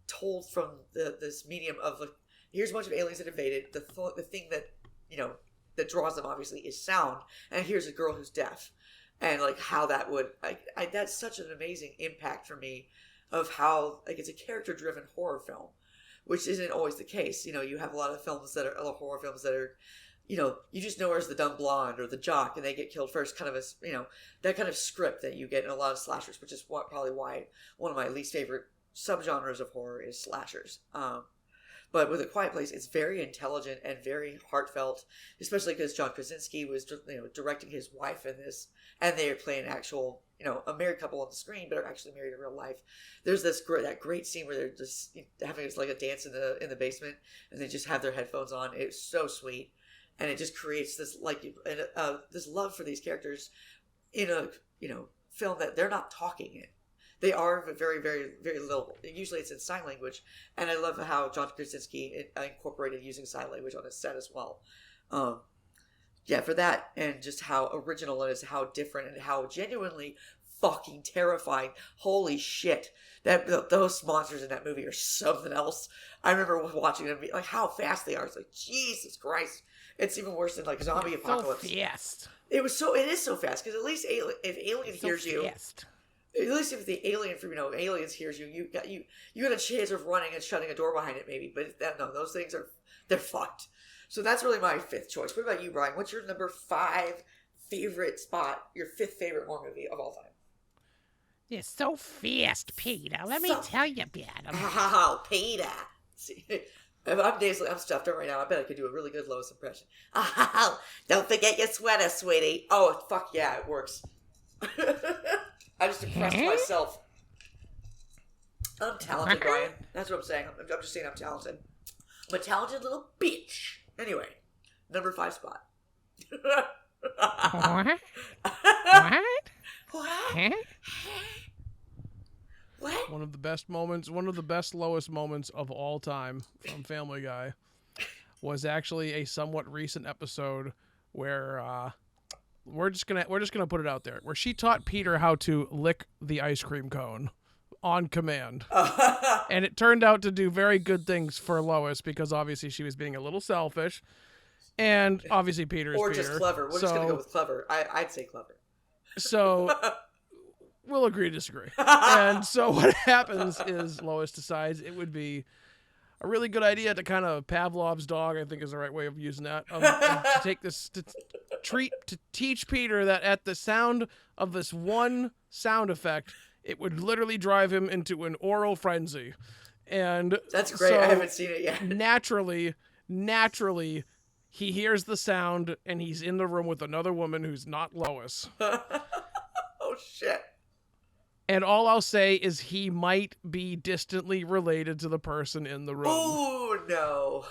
told from this medium of, here's a bunch of aliens that invaded. The thing that, that draws them, obviously, is sound. And here's a girl who's deaf. And, how that would... that's such an amazing impact for me of how, it's a character-driven horror film, which isn't always the case. You have a lot of horror films that are, you just know there's the dumb blonde or the jock and they get killed first, kind of that kind of script that you get in a lot of slashers, which is probably why one of my least favorite subgenres of horror is slashers. But with A Quiet Place, it's very intelligent and very heartfelt, especially because John Krasinski was, directing his wife in this, and they are playing actual, a married couple on the screen, but are actually married in real life. There's that great scene where they're just having a dance in the basement, and they just have their headphones on. It's so sweet, and it just creates this this love for these characters in a film that they're not talking in. They are very, very, very little. Usually it's in sign language. And I love how John Krasinski incorporated using sign language on his set as well. For that, and just how original it is, how different, and how genuinely fucking terrifying. Holy shit. Those monsters in that movie are something else. I remember watching them, how fast they are. It's Jesus Christ. It's even worse than zombie apocalypse. So fast. It is so fast, because at least if Alien hears you... Fast. At least if the alien from Aliens hears you, you got a chance of running and shutting a door behind it, maybe. But those things they're fucked. So that's really my 5th choice. What about you, Brian? What's your number 5 favorite spot? Your 5th favorite horror movie of all time? You're so fast, Peter. Let me tell you about him. Oh, Peter. See, I'm stuffed up right now. I bet I could do a really good Lois impression. Oh, don't forget your sweater, sweetie. Oh, fuck yeah, it works. I just impressed myself. I'm talented, Brian. That's what I'm saying. I'm just saying I'm talented. I'm a talented little bitch. Anyway, number 5 spot. What? What? What? One of the best lowest moments of all time from Family Guy was actually a somewhat recent episode where we're just gonna put it out there, where she taught Peter how to lick the ice cream cone. on command. And it turned out to do very good things for Lois because obviously she was being a little selfish. And obviously Peter is or Peter. just clever. We're just going to go with clever. I'd say clever. So we'll agree to disagree. And so what happens is Lois decides it would be a really good idea to kind of Pavlov's dog, I think is the right way of using that, to take this, to teach Peter that at the sound of this one sound effect, it would literally drive him into an oral frenzy. And that's great. So I haven't seen it yet. Naturally, he hears the sound and he's in the room with another woman who's not Lois. Oh, shit. And all I'll say is he might be distantly related to the person in the room. Oh, no.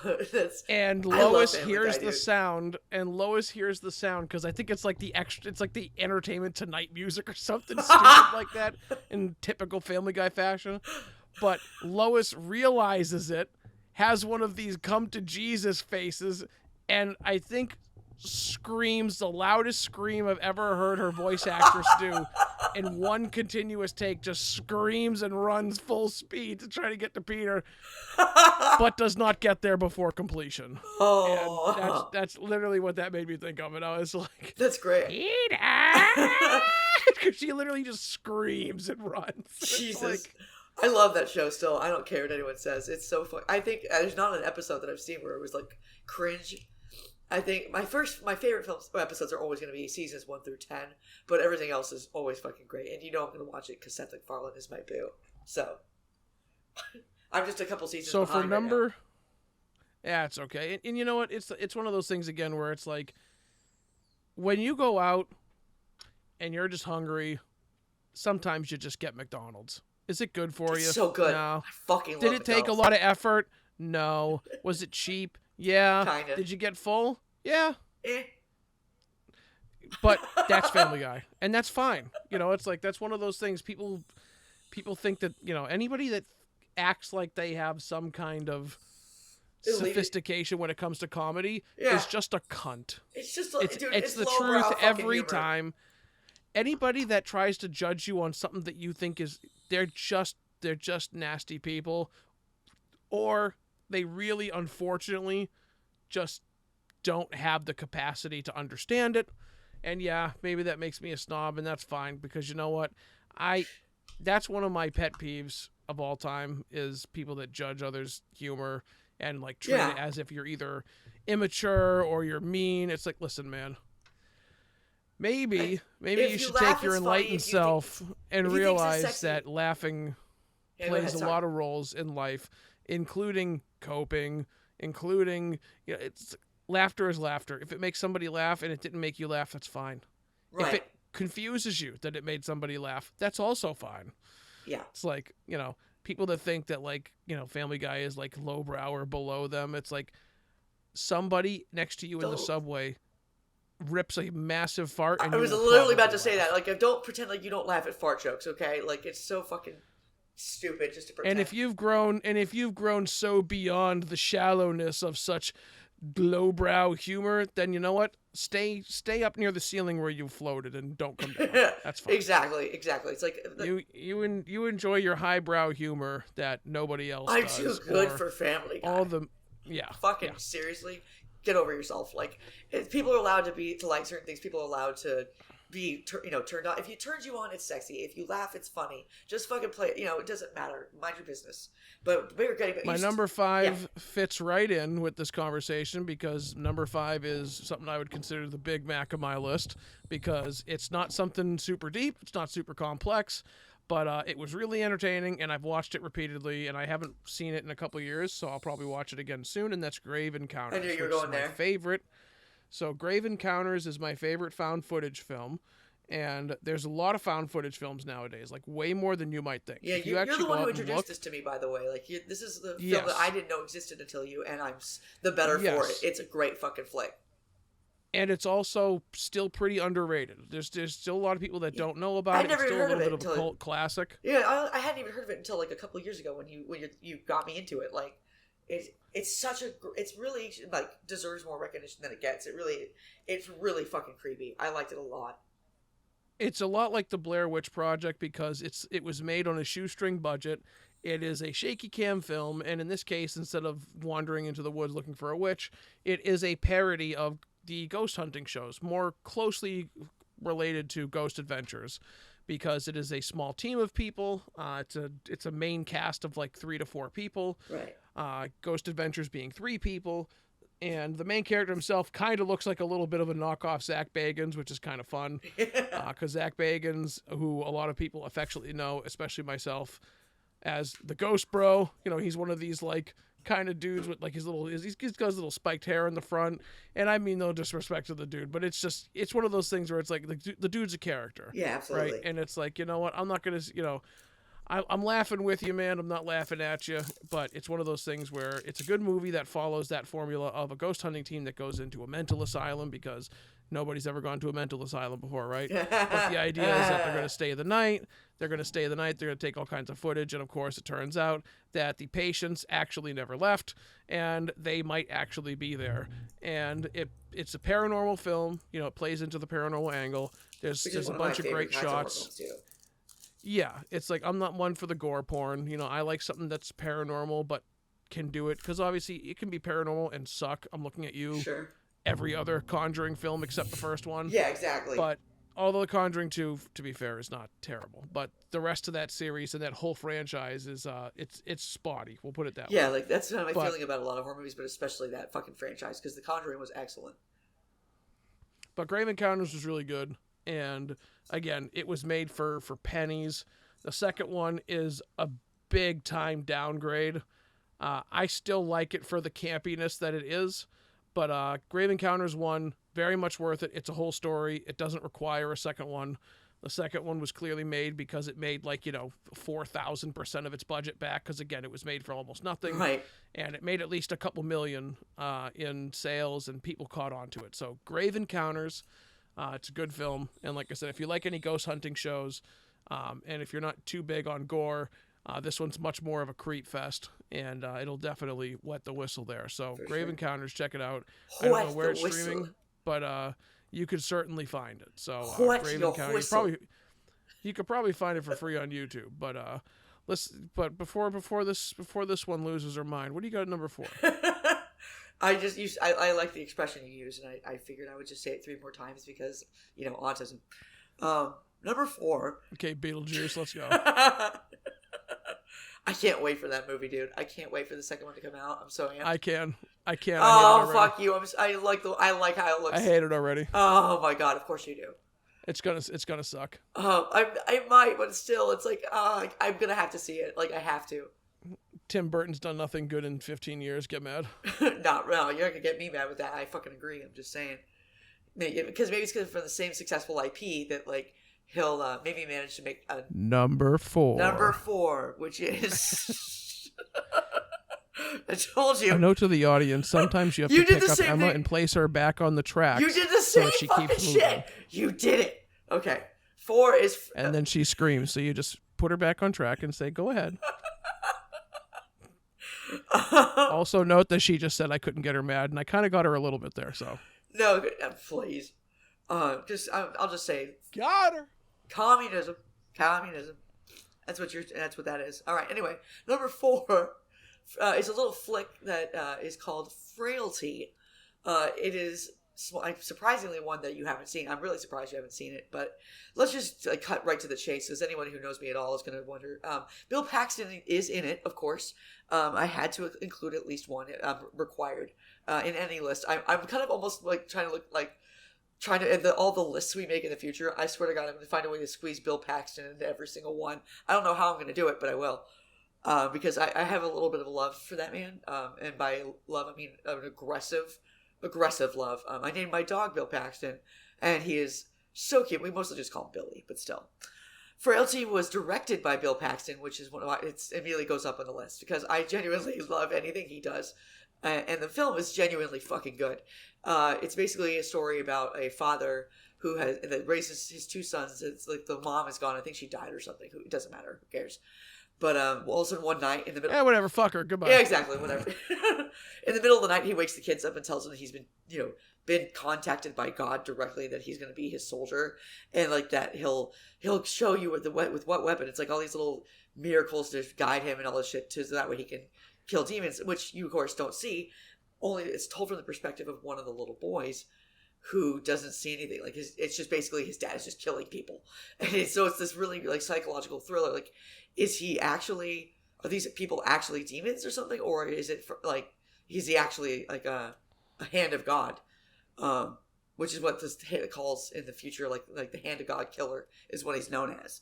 And Lois hears the sound, because I think it's like the Entertainment Tonight music or something stupid like that in typical Family Guy fashion. But Lois realizes it, has one of these come to Jesus faces, and I think screams the loudest scream I've ever heard her voice actress do in one continuous take, just screams and runs full speed to try to get to Peter, but does not get there before completion. Oh. And that's literally what that made me think of, and I was like, that's great. Peter! Because she literally just screams and runs. Jesus. I love that show still. I don't care what anyone says. It's so fun. I think there's not an episode that I've seen where it was like cringe. I think my favorite episodes are always going to be seasons 1 through 10, but everything else is always fucking great. And I'm going to watch it because Seth MacFarlane is my boo. So I'm just a couple seasons behind. So for number, yeah, it's okay. And you know what? It's one of those things again where it's like when you go out and you're just hungry, sometimes you just get McDonald's. Is it good for you? So good. No. I fucking love Did it take a lot of effort? No. Was it cheap? Yeah. Kinda. Did you get full? Yeah. Eh. But that's Family Guy, and that's fine. It's like that's one of those things. People think that anybody that acts like they have some kind of sophistication when it comes to comedy is just a cunt. It's just it's the truth every time. Anybody that tries to judge you on something that you think is they're just nasty people, or they really unfortunately just don't have the capacity to understand it. And yeah, maybe that makes me a snob, and that's fine, because you know what? That's one of my pet peeves of all time is people that judge others' humor and like treat it as if you're either immature or you're mean. It's like, listen, man. Maybe you should take your enlightened self and realize that laughing plays a lot of roles in life, including coping, it's laughter is laughter. If it makes somebody laugh and it didn't make you laugh, that's fine. Right. If it confuses you that it made somebody laugh, that's also fine. Yeah. It's like, people that think that like, Family Guy is like lowbrow or below them. It's like somebody next to you in the subway rips a massive fart. And I was literally about to say that. Like, don't pretend like you don't laugh at fart jokes, okay? Like, it's so fucking stupid just to pretend. And if you've grown so beyond the shallowness of such lowbrow humor, then you know what? Stay up near the ceiling where you floated and don't come down. That's fine. Exactly. It's like you enjoy your highbrow humor that nobody else does. I'm too good for Family Guy. Seriously, get over yourself. Like, people are allowed to like certain things. People are allowed to be turned on. If it turns you on, it's sexy. If you laugh, it's funny. Just fucking play it. It doesn't matter. Mind your business. But we're getting my number 5 fits right in with this conversation, because number 5 is something I would consider the Big Mac of my list, because it's not something super deep, it's not super complex, but it was really entertaining, and I've watched it repeatedly, and I haven't seen it in a couple of years, so I'll probably watch it again soon. And that's Grave Encounters. I knew you were going there. My favorite. So Grave Encounters is my favorite found footage film. And there's a lot of found footage films nowadays, like way more than you might think. Yeah, you're the one who introduced this to me, by the way. Like, this is the film that I didn't know existed until you, and I'm the better for it. It's a great fucking flick. And it's also still pretty underrated. There's still a lot of people that don't know about it. It's still a little bit of a cult classic. Yeah, I hadn't even heard of it until like a couple of years ago when you got me into it. Like, it's really like deserves more recognition than it gets. It's really fucking creepy. I liked it a lot. It's a lot like the Blair Witch Project because it was made on a shoestring budget. It is a shaky cam film, and in this case, instead of wandering into the woods looking for a witch, it is a parody of the ghost hunting shows, more closely related to Ghost Adventures, because it is a small team of people. It's a main cast of like 3 to 4 people. Right. Ghost Adventures being 3 people. And the main character himself kind of looks like a little bit of a knockoff Zach Bagans, which is kind of fun. Because Zach Bagans, who a lot of people affectionately know, especially myself, as the Ghost Bro, he's one of these like kind of dudes with like he's got his little spiked hair in the front. And I mean no disrespect to the dude, but it's one of those things where it's like the dude's a character. Yeah, absolutely. Right? And it's like, you know what? I'm not going to, I'm laughing with you, man. I'm not laughing at you, but it's one of those things where it's a good movie that follows that formula of a ghost hunting team that goes into a mental asylum because nobody's ever gone to a mental asylum before, right? But the idea is that they're going to stay the night. They're going to take all kinds of footage, and of course it turns out that the patients actually never left, and they might actually be there. And it's a paranormal film. It plays into the paranormal angle. There's a bunch of great shots. Yeah, it's like I'm not one for the gore porn. I like something that's paranormal but can do it because obviously it can be paranormal and suck. I'm looking at you. Sure. Every other Conjuring film except the first one. Yeah, exactly. But although the Conjuring 2, to be fair, is not terrible, but the rest of that series and that whole franchise is it's spotty. We'll put it that way. Yeah, like that's my feeling about a lot of horror movies, but especially that fucking franchise because The Conjuring was excellent. But Grave Encounters was really good. And again, it was made for pennies. The second one is a big time downgrade. I still like it for the campiness that it is, but Grave Encounters 1, very much worth it. It's a whole story. It doesn't require a second one. The second one was clearly made because it made 4,000% of its budget back because again, it was made for almost nothing. Right. And it made at least a couple million in sales and people caught on to it. So Grave Encounters. It's a good film, and like I said, if you like any ghost hunting shows, and if you're not too big on gore, this one's much more of a creep fest, and it'll definitely wet the whistle there. So, Grave Encounters, check it out. I don't know where it's streaming, but you could certainly find it. So, Grave Encounters, you could probably find it for free on YouTube. But before this one loses her mind, what do you got at number 4? I like the expression you use, and I figured I would just say it 3 more times because, autism. Number 4. Okay, Beetlejuice, let's go. I can't wait for that movie, dude. I can't wait for the second one to come out. I'm so amped. I can. Oh, fuck you. I like how it looks. I hate it already. Oh my god, of course you do. It's gonna suck. I might, but still, it's like, I'm gonna have to see it. Like, I have to. Tim Burton's done nothing good in 15 years. Get mad. No, you're not gonna get me mad with that. I fucking agree. I'm just saying. Maybe it's because from the same successful IP that, like, he'll maybe manage to make a number 4. Number 4, which is I told you. A note to the audience: sometimes you have to pick up Emma and place her back on the track. You did the same so she fucking keeps shit. moving. You did it. Okay. 4 is. And then she screams, so you just put her back on track and say, "Go ahead." Also note that she just said I couldn't get her mad, and I kind of got her a little bit there. So no, please. I'll just say. Got her. Communism. That's what that is. All right. Anyway, number 4 is a little flick that is called Frailty. It is surprisingly one that you haven't seen. I'm really surprised you haven't seen it, but let's just cut right to the chase, because anyone who knows me at all is going to wonder. Bill Paxton is in it, of course. I had to include at least one required in any list. I'm kind of almost like trying to all the lists we make in the future. I swear to God, I'm going to find a way to squeeze Bill Paxton into every single one. I don't know how I'm going to do it, but I will. Because I have a little bit of a love for that man. And by love, I mean an aggressive love. I named my dog Bill Paxton, and he is so cute. We mostly just call him Billy, but still. Frailty was directed by Bill Paxton, which is it immediately goes up on the list, because I genuinely love anything he does. And the film is genuinely fucking good. It's basically a story about a father that raises his 2 sons. It's like the mom is gone. I think she died or something. It doesn't matter. Who cares? But all of a sudden one night in the middle, Whatever, fuck her, goodbye. yeah, exactly, whatever. In the middle of the night, he wakes the kids up and tells them that he's been, been contacted by God directly, that he's going to be his soldier, and like that he'll show you with what weapon. It's like all these little miracles to guide him and all this shit, so that way he can kill demons, which you of course don't see. Only it's told from the perspective of one of the little boys who doesn't see anything. Like it's just basically his dad is just killing people, and so it's this really like psychological thriller. Like, is he actually? Are these people actually demons or something, or is it like is he actually like a hand of God? Which is what this calls in the future, like the hand of God killer is what he's known as.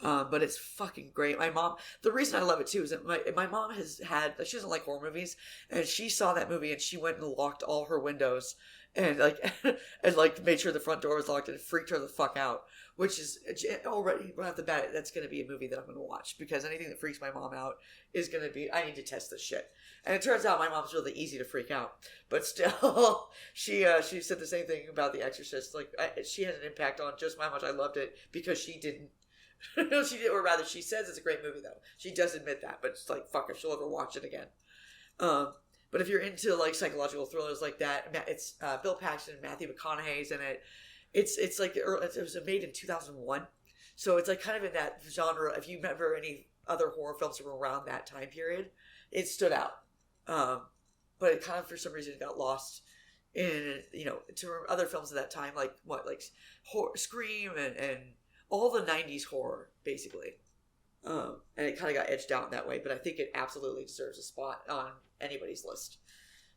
But it's fucking great. My mom, the reason I love it too is that my mom she doesn't like horror movies, and she saw that movie and she went and locked all her windows and like made sure the front door was locked, and it freaked her the fuck out. Which is already right off the bat, that's going to be a movie that I'm going to watch, because anything that freaks my mom out is going to be, I need to test this shit. And it turns out my mom's really easy to freak out, but still, she said the same thing about The Exorcist. Like she had an impact on just how much I loved it, because she didn't. She did, or rather, she says it's a great movie though. She does admit that, but it's like fuck if she'll ever watch it again. But if you're into like psychological thrillers like that, it's Bill Paxton and Matthew McConaughey's in it. It's like it was made in 2001, so it's like kind of in that genre. If you remember any other horror films from around that time period, it stood out. But it kind of for some reason got lost in to other films of that time, like Scream and all the 90s horror basically. And it kind of got edged out in that way, but I think it absolutely deserves a spot on anybody's list.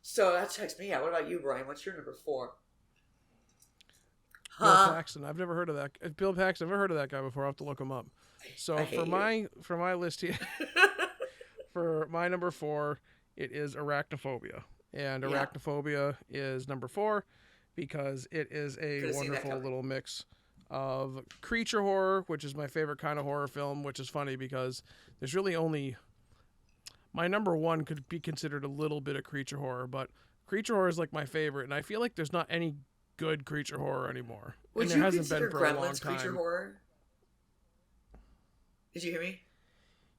So that checks me out. What about you, Brian? What's your number 4? Bill Paxton. I've never heard of that. Bill Paxton. I've never heard of that guy before. I'll have to look him up. So for my list here, for my number 4, it is Arachnophobia, and Arachnophobia is number 4 because it is a wonderful little mix of creature horror, which is my favorite kind of horror film. Which is funny because there's really only my number 1 could be considered a little bit of creature horror, but creature horror is like my favorite, and I feel like there's not any good creature horror anymore. Would you consider Gremlins creature horror? Did you hear me?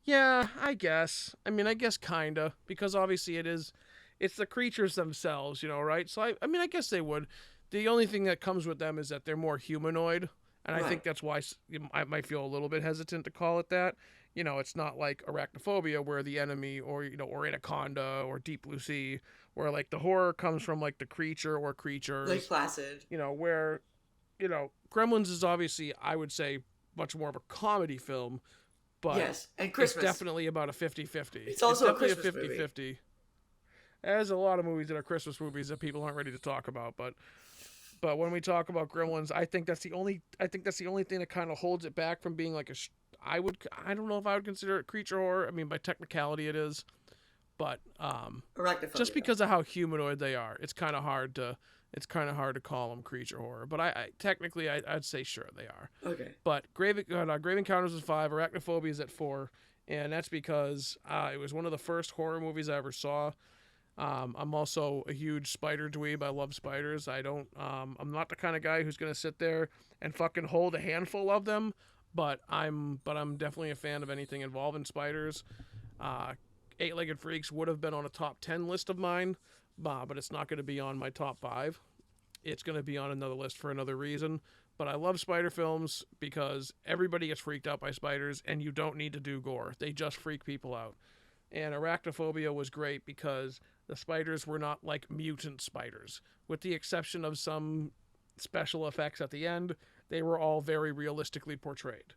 Yeah, I guess. I mean, I guess kinda, because obviously it's the creatures themselves, right? So I guess they would. The only thing that comes with them is that they're more humanoid, and I think that's why I might feel a little bit hesitant to call it that. It's not like Arachnophobia, where the enemy, or Anaconda or Deep Blue Sea, where like the horror comes from like the creature or creatures. Like Placid. Where, Gremlins is obviously, I would say, much more of a comedy film, but yes, and Christmas. It's definitely about a 50-50. It's also definitely a Christmas 50-50. movie. There's a lot of movies that are Christmas movies that people aren't ready to talk about, but when we talk about Gremlins, I think that's the only thing that kind of holds it back from being like I don't know if I would consider it creature horror. I mean, by technicality it is, but just because of how humanoid they are, it's kind of hard to call them creature horror. But I technically I'd say sure they are. Okay. But Grave Encounters is 5, Arachnophobia is at 4, and that's because it was one of the first horror movies I ever saw. I'm also a huge spider dweeb. I love spiders. I'm not the kind of guy who's gonna sit there and fucking hold a handful of them, but I'm definitely a fan of anything involving spiders. Eight-Legged Freaks would have been on a top 10 list of mine, but it's not going to be on my top 5. It's going to be on another list for another reason. But I love spider films because everybody gets freaked out by spiders, and you don't need to do gore. They just freak people out. And Arachnophobia was great because the spiders were not like mutant spiders. With the exception of some special effects at the end, they were all very realistically portrayed.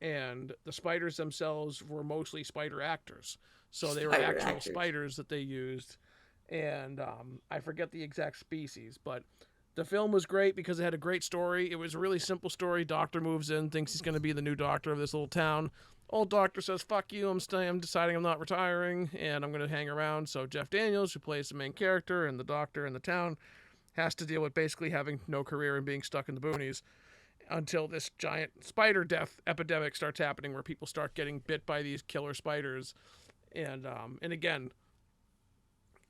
And the spiders themselves were mostly spider actors. So they were actual spiders that they used. And I forget the exact species, but the film was great because it had a great story. It was a really simple story. Doctor moves in, thinks he's going to be the new doctor of this little town. Old doctor says, fuck you, I'm deciding I'm not retiring, and I'm going to hang around. So Jeff Daniels, who plays the main character and the doctor in the town, has to deal with basically having no career and being stuck in the boonies until this giant spider death epidemic starts happening, where people start getting bit by these killer spiders. And again,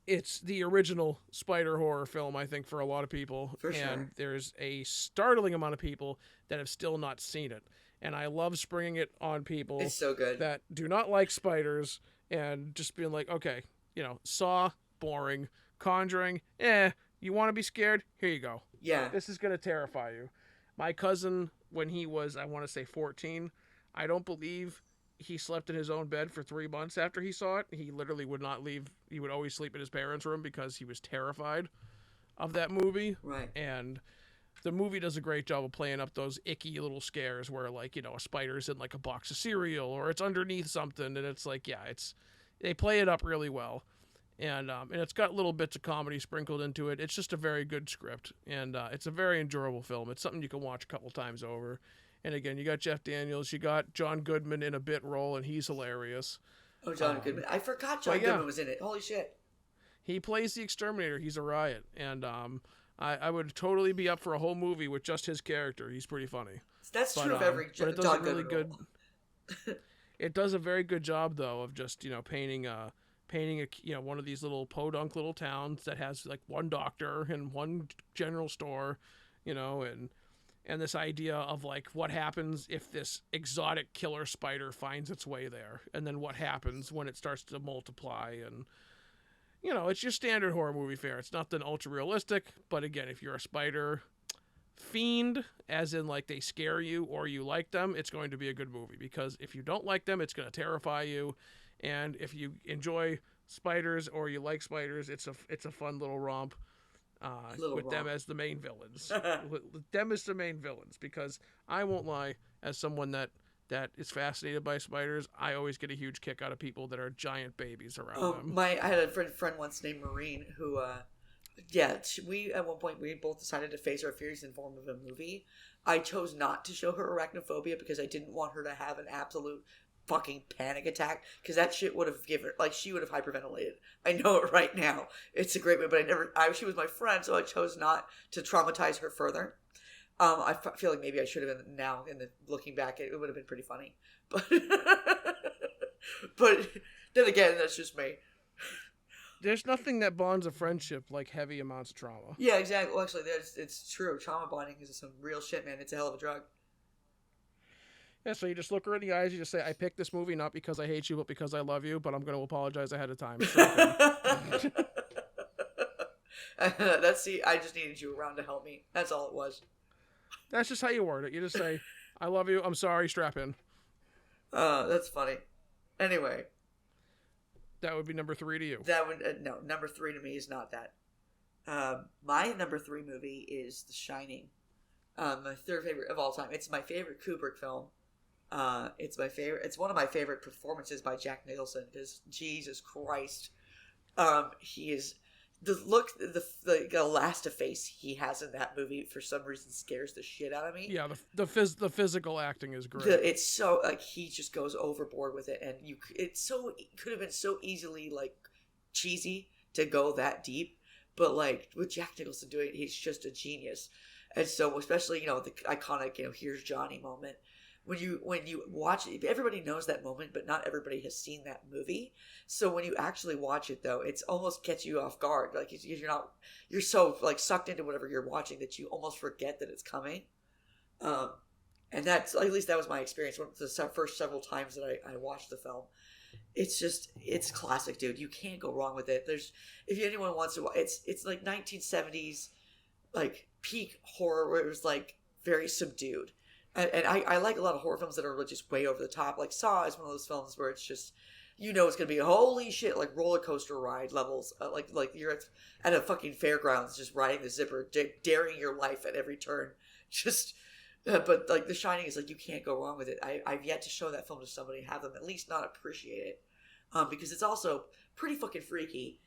it's the original spider horror film, I think, for a lot of people. For and sure. there's a startling amount of people that have still not seen it. And I love springing it on people It's so good. that do not like spiders and just being like, okay, Saw, boring. Conjuring, you want to be scared? Here you go. Yeah. This is going to terrify you. My cousin, when he was, I want to say 14, I don't believe he slept in his own bed for 3 months after he saw it. He literally would not leave. He would always sleep in his parents' room because he was terrified of that movie. Right. And the movie does a great job of playing up those icky little scares where, like, a spider's in like a box of cereal or it's underneath something, and it's like, they play it up really well. And it's got little bits of comedy sprinkled into it. It's just a very good script, and it's a very enjoyable film. It's something you can watch a couple times over. And again, you got Jeff Daniels, you got John Goodman in a bit role, and he's hilarious. Oh, John Goodman. I forgot John Goodman was in it. Holy shit. He plays the exterminator. He's a riot. And I would totally be up for a whole movie with just his character. He's pretty funny. That's true of every but it does John a really Goodman good. It does a very good job though of just painting a one of these little podunk little towns that has like one doctor and one general store, and this idea of like what happens if this exotic killer spider finds its way there, and then what happens when it starts to multiply. And it's your standard horror movie fare. It's nothing ultra realistic, but again, if you're a spider fiend, as in like they scare you or you like them, it's going to be a good movie, because if you don't like them, it's going to terrify you. And if you enjoy spiders or you like spiders, it's a fun little romp with them as the main villains. With them as the main villains, because I won't lie, as someone that is fascinated by spiders, I always get a huge kick out of people that are giant babies around them. I had a friend once named Maureen who, we at one point we both decided to face our fears in the form of a movie. I chose not to show her arachnophobia because I didn't want her to have an absolute fucking panic attack, because that shit would have given her, like, she would have hyperventilated. I know it right now. It's a great movie, but she was my friend, so I chose not to traumatize her further. I feel like maybe I should have been, now looking back, it would have been pretty funny, but but then again, that's just me. There's nothing that bonds a friendship like heavy amounts of trauma. Yeah, exactly. Well, actually, it's true. Trauma bonding is some real shit, man. It's a hell of a drug. Yeah, so you just look her in the eyes, you just say, I picked this movie not because I hate you, but because I love you, but I'm going to apologize ahead of time. I just needed you around to help me. That's all it was. That's just how you word it. You just say, I love you, I'm sorry, strap in. That's funny. Anyway. That would be number 3 to you. That would, no, number 3 to me is not that. My number 3 movie is The Shining. My third favorite of all time. It's my favorite Kubrick film. It's my favorite. It's one of my favorite performances by Jack Nicholson, because Jesus Christ, he is the elasta-face he has in that movie for some reason scares the shit out of me. Yeah, the physical acting is great. It's so, like, he just goes overboard with it, and it could have been so easily like cheesy to go that deep, but like with Jack Nicholson doing it, he's just a genius. And so, especially the iconic "Here's Johnny" moment. When you watch it, everybody knows that moment, but not everybody has seen that movie. So when you actually watch it, though, it's almost gets you off guard. Like, you're so like sucked into whatever you're watching that you almost forget that it's coming. And that's, at least that was my experience the first several times that I watched the film. It's classic, dude. You can't go wrong with it. If anyone wants to, it's like 1970s, like peak horror, where it was like very subdued. And I like a lot of horror films that are just way over the top. Like Saw is one of those films where it's just, it's going to be holy shit, like roller coaster ride levels. Like you're at a fucking fairgrounds just riding the zipper, daring your life at every turn. Just, but like The Shining is like, you can't go wrong with it. I've yet to show that film to somebody, have them at least not appreciate it. Because it's also pretty fucking freaky.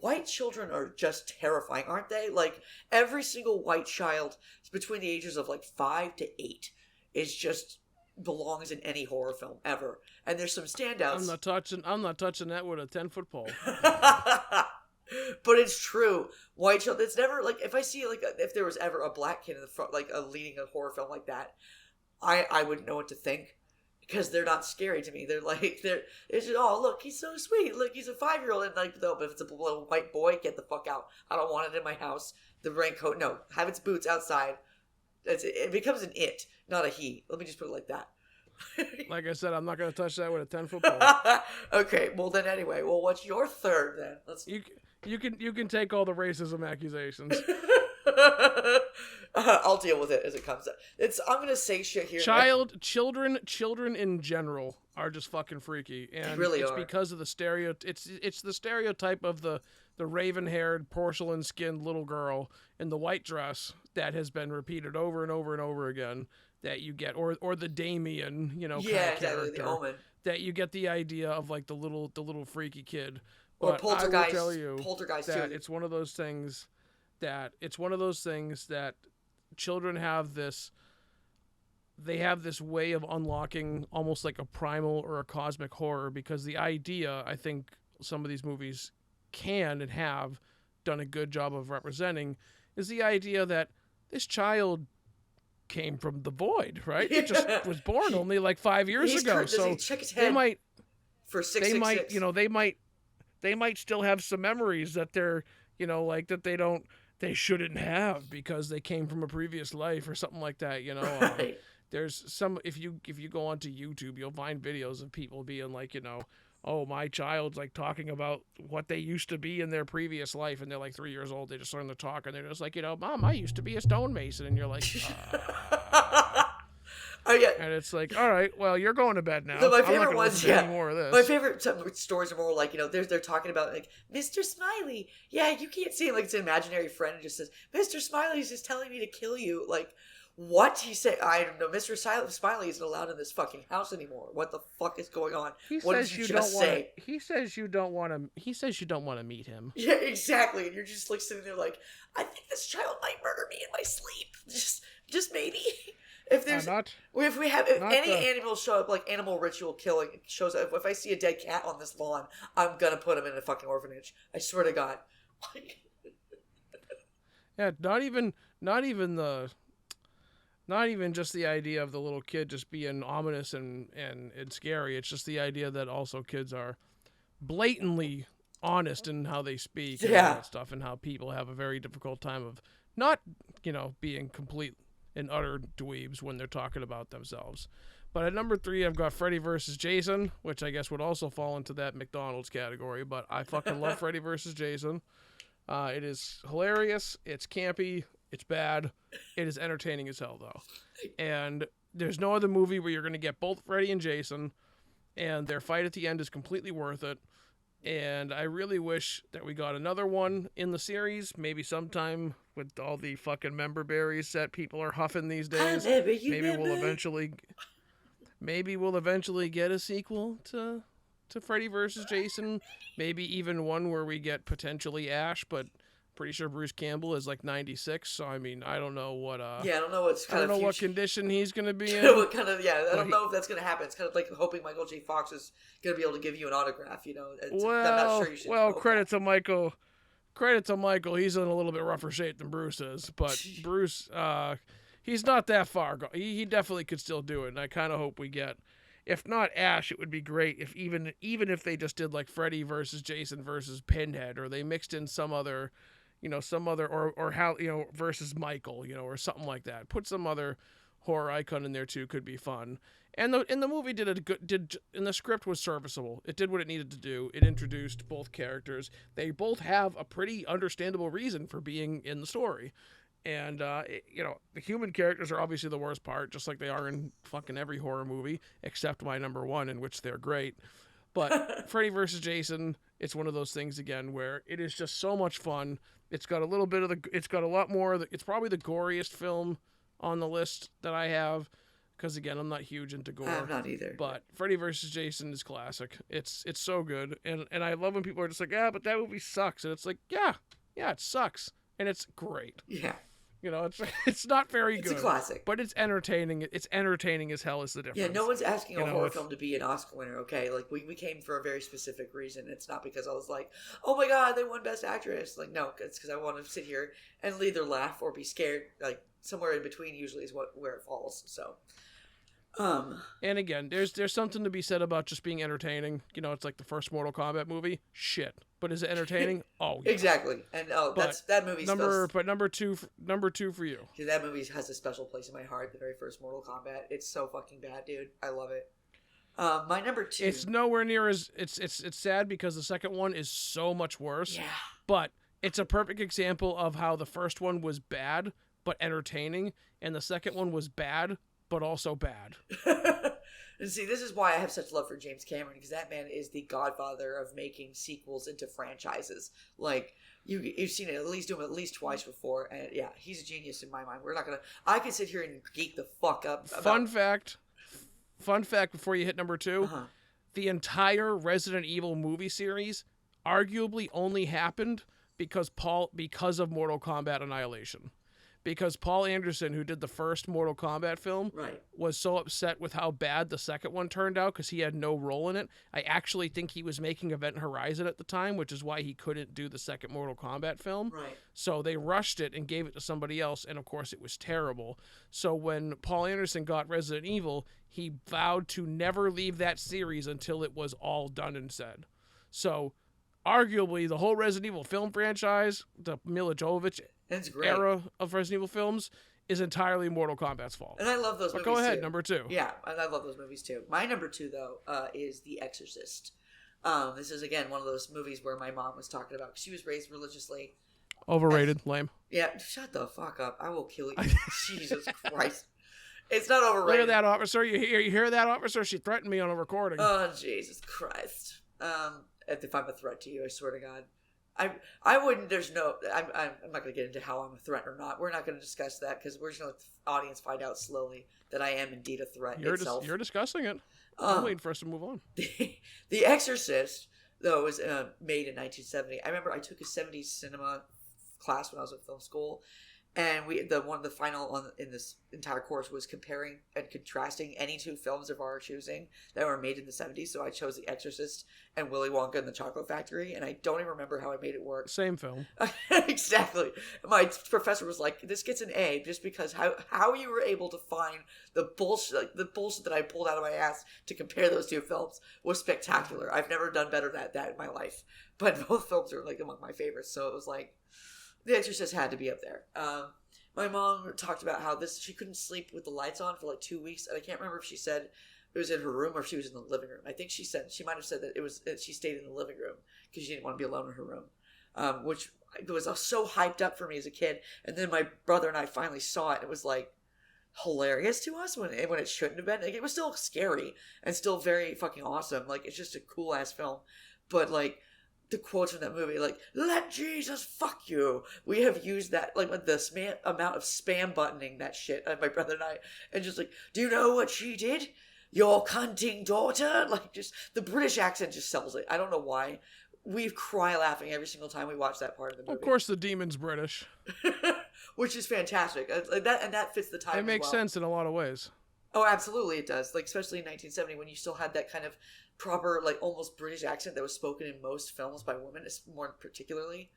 White children are just terrifying, aren't they? Like, every single white child between the ages of like 5 to 8 belongs in any horror film ever. And there's some standouts. I'm not touching that with a 10-foot pole. But it's true. White child. It's never like, if I see like if there was ever a black kid in the front, like leading a horror film like that, I wouldn't know what to think. because they're not scary to me. They're like it's just, oh look, he's so sweet. Look, he's a 5-year-old, and like no, but if it's a little white boy, get the fuck out. I don't want it in my house. The raincoat, no, have its boots outside. It becomes an it, not a he. Let me just put it like that. Like I said, I'm not going to touch that with a 10-foot pole. Okay, well then anyway, well what's your third then? Let's. You can take all the racism accusations. I'll deal with it as it comes. I'm gonna say shit here. Children in general are just fucking freaky, and they really it's are. because of the it's the stereotype of the raven-haired, porcelain-skinned little girl in the white dress that has been repeated over and over and over again. That you get, or the Damien, kind of exactly, the Omen. That you get the idea of like the little freaky kid. Or But Poltergeist. I will tell you Poltergeist that too. it's one of those things that children have this. They have this way of unlocking almost like a primal or a cosmic horror, because the idea, I think some of these movies can and have done a good job of representing, is the idea that this child came from the void, right? It just was born only like 5 years ago. So check his head they might, for 666. they might still have some memories that they're, like that they shouldn't have because they came from a previous life or something like that. Right. There's some, if you go onto YouTube, you'll find videos of people being like, oh, my child's like talking about what they used to be in their previous life, and they're like 3 years old. They just learn to talk, and they're just like, Mom, I used to be a stonemason, and you're like, Oh yeah. and it's like, all right, well, you're going to bed now. So my I'm not favorite gonna ones, listen to yeah. any more of this. My favorite stories are more like, they're talking about like Mr. Smiley. Yeah, you can't see him like it's an imaginary friend, and just says, Mr. Smiley's just telling me to kill you. Like, what? He said, I don't know, Mr. Smiley isn't allowed in this fucking house anymore. What the fuck is going on? What did you just say? He says you don't want to meet him. Yeah, exactly. And you're just like sitting there like, I think this child might murder me in my sleep. Just maybe. If there's, if any animal show up, like animal ritual killing shows up, if I see a dead cat on this lawn, I'm gonna put him in a fucking orphanage. I swear to God. Yeah, not even just the idea of the little kid just being ominous and scary. It's just the idea that also kids are blatantly honest in how they speak and all that stuff, and how people have a very difficult time of not, being complete and utter dweebs when they're talking about themselves. But at number 3, I've got Freddy vs. Jason, which I guess would also fall into that McDonald's category, but I fucking love Freddy vs. Jason. It is hilarious. It's campy. It's bad. It is entertaining as hell, though. And there's no other movie where you're going to get both Freddy and Jason, and their fight at the end is completely worth it. And I really wish that we got another one in the series, maybe sometime with all the fucking member berries that people are huffing these days. Maybe we'll eventually get a sequel to Freddy vs. Jason. Maybe even one where we get potentially Ash, but pretty sure Bruce Campbell is like 96, so I mean, I don't know what I don't know what condition he's gonna be in. What kind of I don't know if that's gonna happen. It's kind of like hoping Michael J. Fox is gonna be able to give you an autograph. I'm not sure you should. Credit to Michael. He's in a little bit rougher shape than Bruce is, but Bruce, he's not that far. He definitely could still do it, and I kind of hope we get. If not Ash, it would be great if even if they just did like Freddy versus Jason versus Pinhead, or they mixed in some other. Or how, versus Michael, or something like that. Put some other horror icon in there too, could be fun. And the movie and the script was serviceable. It did what it needed to do. It introduced both characters. They both have a pretty understandable reason for being in the story. And, the human characters are obviously the worst part, just like they are in fucking every horror movie, except my number 1, in which they're great. But Freddy vs. Jason, it's one of those things again where it is just so much fun. It's got a lot more. It's probably the goriest film on the list that I have, because again, I'm not huge into gore. I'm not either. But Freddy vs. Jason is classic. It's so good, and I love when people are just like, yeah, but that movie sucks, and it's like, yeah, it sucks, and it's great. Yeah. It's not very good. It's a classic. But it's entertaining. It's entertaining as hell is the difference. Yeah, no one's asking a horror film to be an Oscar winner, okay? Like, we came for a very specific reason. It's not because I was like, oh my god, they won Best Actress. Like, no, it's because I want to sit here and either laugh or be scared. Like, somewhere in between usually is where it falls. So, And again, there's something to be said about just being entertaining. You know, it's like the first Mortal Kombat movie. Shit, but is it entertaining? Oh, yeah. Exactly. And that movie. Number two for you. That movie has a special place in my heart. The very first Mortal Kombat. It's so fucking bad, dude. I love it. My number 2. It's nowhere near as it's sad because the second one is so much worse. Yeah. But it's a perfect example of how the first one was bad but entertaining, and the second one was bad but also bad. And see, this is why I have such love for James Cameron, because that man is the godfather of making sequels into franchises. Like, you've seen it, at least do him at least twice before, and yeah, he's a genius in my mind. I can sit here and geek the fuck up about... Fun fact before you hit number 2, the entire Resident Evil movie series arguably only happened because of Mortal Kombat Annihilation. Because Paul Anderson, who did the first Mortal Kombat film, was so upset with how bad the second one turned out because he had no role in it. I actually think he was making Event Horizon at the time, which is why he couldn't do the second Mortal Kombat film. Right. So they rushed it and gave it to somebody else, and of course it was terrible. So when Paul Anderson got Resident Evil, he vowed to never leave that series until it was all done and said. So arguably the whole Resident Evil film franchise, the Mila Jovovich era of Resident Evil films, is entirely Mortal Kombat's fault. And I love those movies go ahead, too. number 2. Yeah, and I love those movies too. My number 2, though, is The Exorcist. This is, again, one of those movies where my mom was talking about. She was raised religiously. Overrated, lame. Yeah, shut the fuck up. I will kill you. Jesus Christ. It's not overrated. Look at that, officer. You hear that, officer? She threatened me on a recording. Oh, Jesus Christ. If I'm a threat to you, I swear to God. I wouldn't, I'm not going to get into how I'm a threat or not. We're not going to discuss that because we're just going to let the audience find out slowly that I am indeed a threat itself. You're discussing it. I'm waiting for us to move on. The Exorcist, though, was made in 1970. I remember I took a 70s cinema class when I was in film school, and the final in this entire course was comparing and contrasting any two films of our choosing that were made in the 70s. So I chose The Exorcist and Willy Wonka and the Chocolate Factory, and I don't even remember how I made it work. Same film. Exactly. My professor was like, "This gets an A just because how you were able to find the bullshit that I pulled out of my ass to compare those two films was spectacular. I've never done better than that in my life, but both films are like among my favorites. So it was like." The Exorcist had to be up there. My mom talked about how she couldn't sleep with the lights on for like 2 weeks, and I can't remember if she said it was in her room or if she was in the living room. I think she might have said that she stayed in the living room because she didn't want to be alone in her room, which was so hyped up for me as a kid. And then my brother and I finally saw it, and it was like hilarious to us when it shouldn't have been. Like, it was still scary and still very fucking awesome. Like, it's just a cool ass film, but like. The quotes from that movie, like, "Let Jesus fuck you." We have used that, like, with the amount of spam buttoning that shit, my brother and I, and just like, "Do you know what she did? Your cunting daughter?" Like, just, the British accent just sells it. I don't know why. We cry laughing every single time we watch that part of the movie. Of course the demon's British. Which is fantastic. That fits the time. It makes sense in a lot of ways. Oh, absolutely it does. Like, especially in 1970 when you still had that kind of proper, like, almost British accent that was spoken in most films by women, more particularly.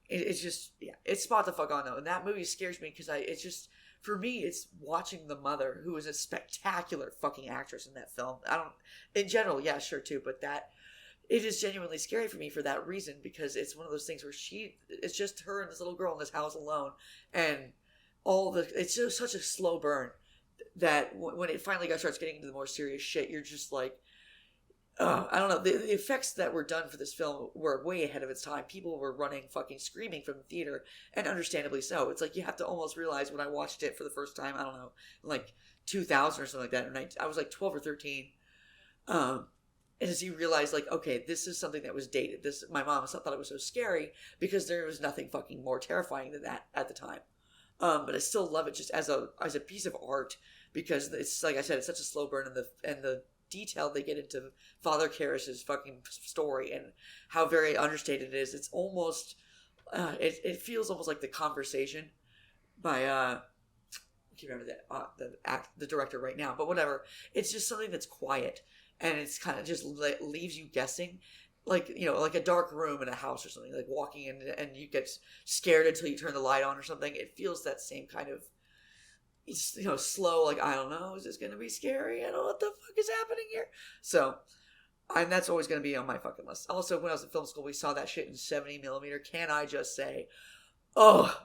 It's just, yeah, it's spot the fuck on though. And that movie scares me because it's just, for me, it's watching the mother, who is a spectacular fucking actress in that film. In general, yeah, sure too, but it is genuinely scary for me for that reason, because it's one of those things where it's just her and this little girl in this house alone, and it's just such a slow burn that when it finally starts getting into the more serious shit, you're just like, I don't know. The effects that were done for this film were way ahead of its time. People were running, fucking screaming from the theater, and understandably so. It's like, you have to almost realize, when I watched it for the first time, I don't know, like 2000 or something like that, or I was like 12 or 13. And as you realize, like, okay, this is something that was dated. My mom thought it was so scary because there was nothing fucking more terrifying than that at the time. But I still love it just as a piece of art, because it's, like I said, it's such a slow burn, and the detail they get into Father Karras's fucking story and how very understated it is. It's almost it feels almost like The Conversation by I can't remember the director right now, but whatever. It's just something that's quiet, and it's kind of just leaves you guessing. Like, you know, like a dark room in a house or something, like walking in and you get scared until you turn the light on or something. It feels that same kind of it's, slow, like, I don't know, is this gonna be scary? I don't know what the fuck is happening here. So, and that's always gonna be on my fucking list. Also, when I was in film school, we saw that shit in 70 millimeter. Can I just say, oh,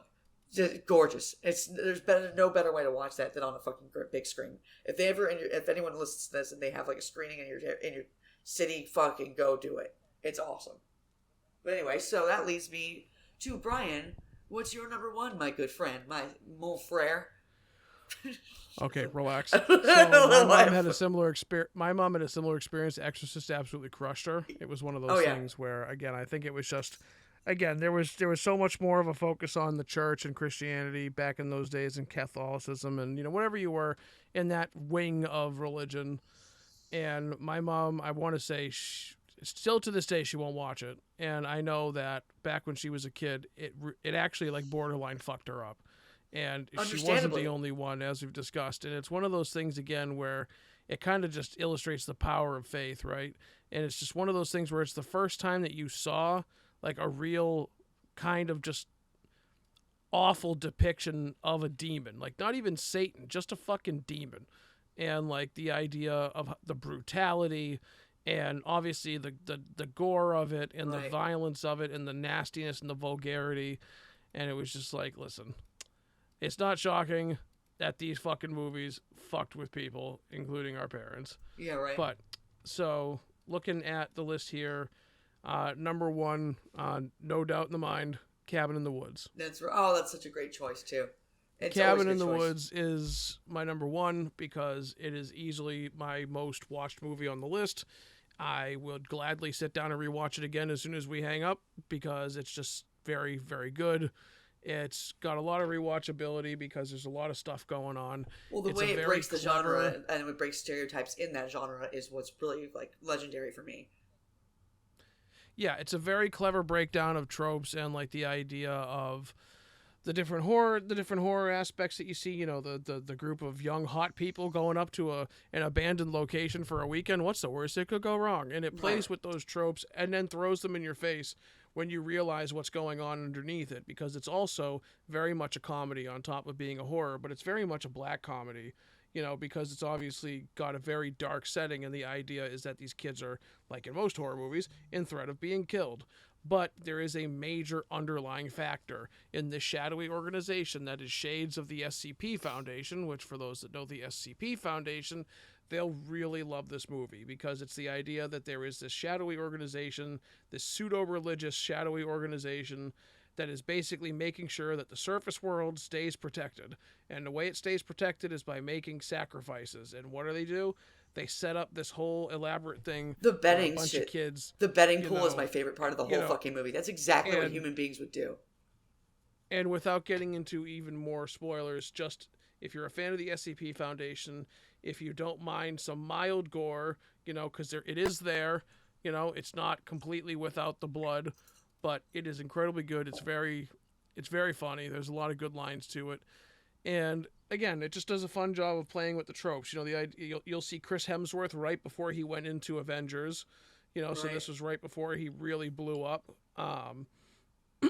just gorgeous. There's no better way to watch that than on a fucking big screen. If anyone listens to this and they have like a screening in your city, fucking go do it. It's awesome. But anyway, so that leads me to Brian. What's your number one, my good friend, my mon frere? Okay, relax. So my mom had a similar experience. My mom had a similar experience. Exorcist absolutely crushed her. It was one of those things where, again, I think it was just, again, there was so much more of a focus on the church and Christianity back in those days, and Catholicism, and whatever you were in that wing of religion. And my mom, I want to say, still to this day, she won't watch it. And I know that back when she was a kid, it actually like borderline fucked her up. And she wasn't the only one, as we've discussed. And it's one of those things, again, where it kind of just illustrates the power of faith, right? And it's just one of those things where it's the first time that you saw like a real kind of just awful depiction of a demon. Like, not even Satan, just a fucking demon. And like the idea of the brutality and obviously the gore of it and the violence of it and the nastiness and the vulgarity. And it was just like, listen, it's not shocking that these fucking movies fucked with people, including our parents. Yeah, right. But, so, looking at the list here, number one, no doubt in the mind, Cabin in the Woods. That's such a great choice, too. Cabin in the Woods is my number one because it is easily my most watched movie on the list. I would gladly sit down and rewatch it again as soon as we hang up because it's just very, very good. It's got a lot of rewatchability because there's a lot of stuff going on. Well, the way it breaks the genre and it breaks stereotypes in that genre is what's really like legendary for me. Yeah, it's a very clever breakdown of tropes and like the idea of the different horror aspects that you see. The group of young hot people going up to an abandoned location for a weekend. What's the worst that could go wrong? And it plays with those tropes and then throws them in your face when you realize what's going on underneath it, because it's also very much a comedy on top of being a horror, but it's very much a black comedy, because it's obviously got a very dark setting, and the idea is that these kids are, like in most horror movies, in threat of being killed. But there is a major underlying factor in this shadowy organization that is shades of the SCP Foundation, which, for those that know the SCP Foundation, they'll really love this movie because it's the idea that there is this shadowy organization, this pseudo-religious shadowy organization that is basically making sure that the surface world stays protected. And the way it stays protected is by making sacrifices. And what do? They set up this whole elaborate thing. The betting bunch shit. Of kids. The betting pool is my favorite part of the whole fucking movie. That's exactly what human beings would do. And without getting into even more spoilers, just if you're a fan of the SCP Foundation, if you don't mind some mild gore, because it is there, it's not completely without the blood, but it is incredibly good. It's very funny. There's a lot of good lines to it. And again, it just does a fun job of playing with the tropes. You'll see Chris Hemsworth right before he went into Avengers, so this was right before he really blew up.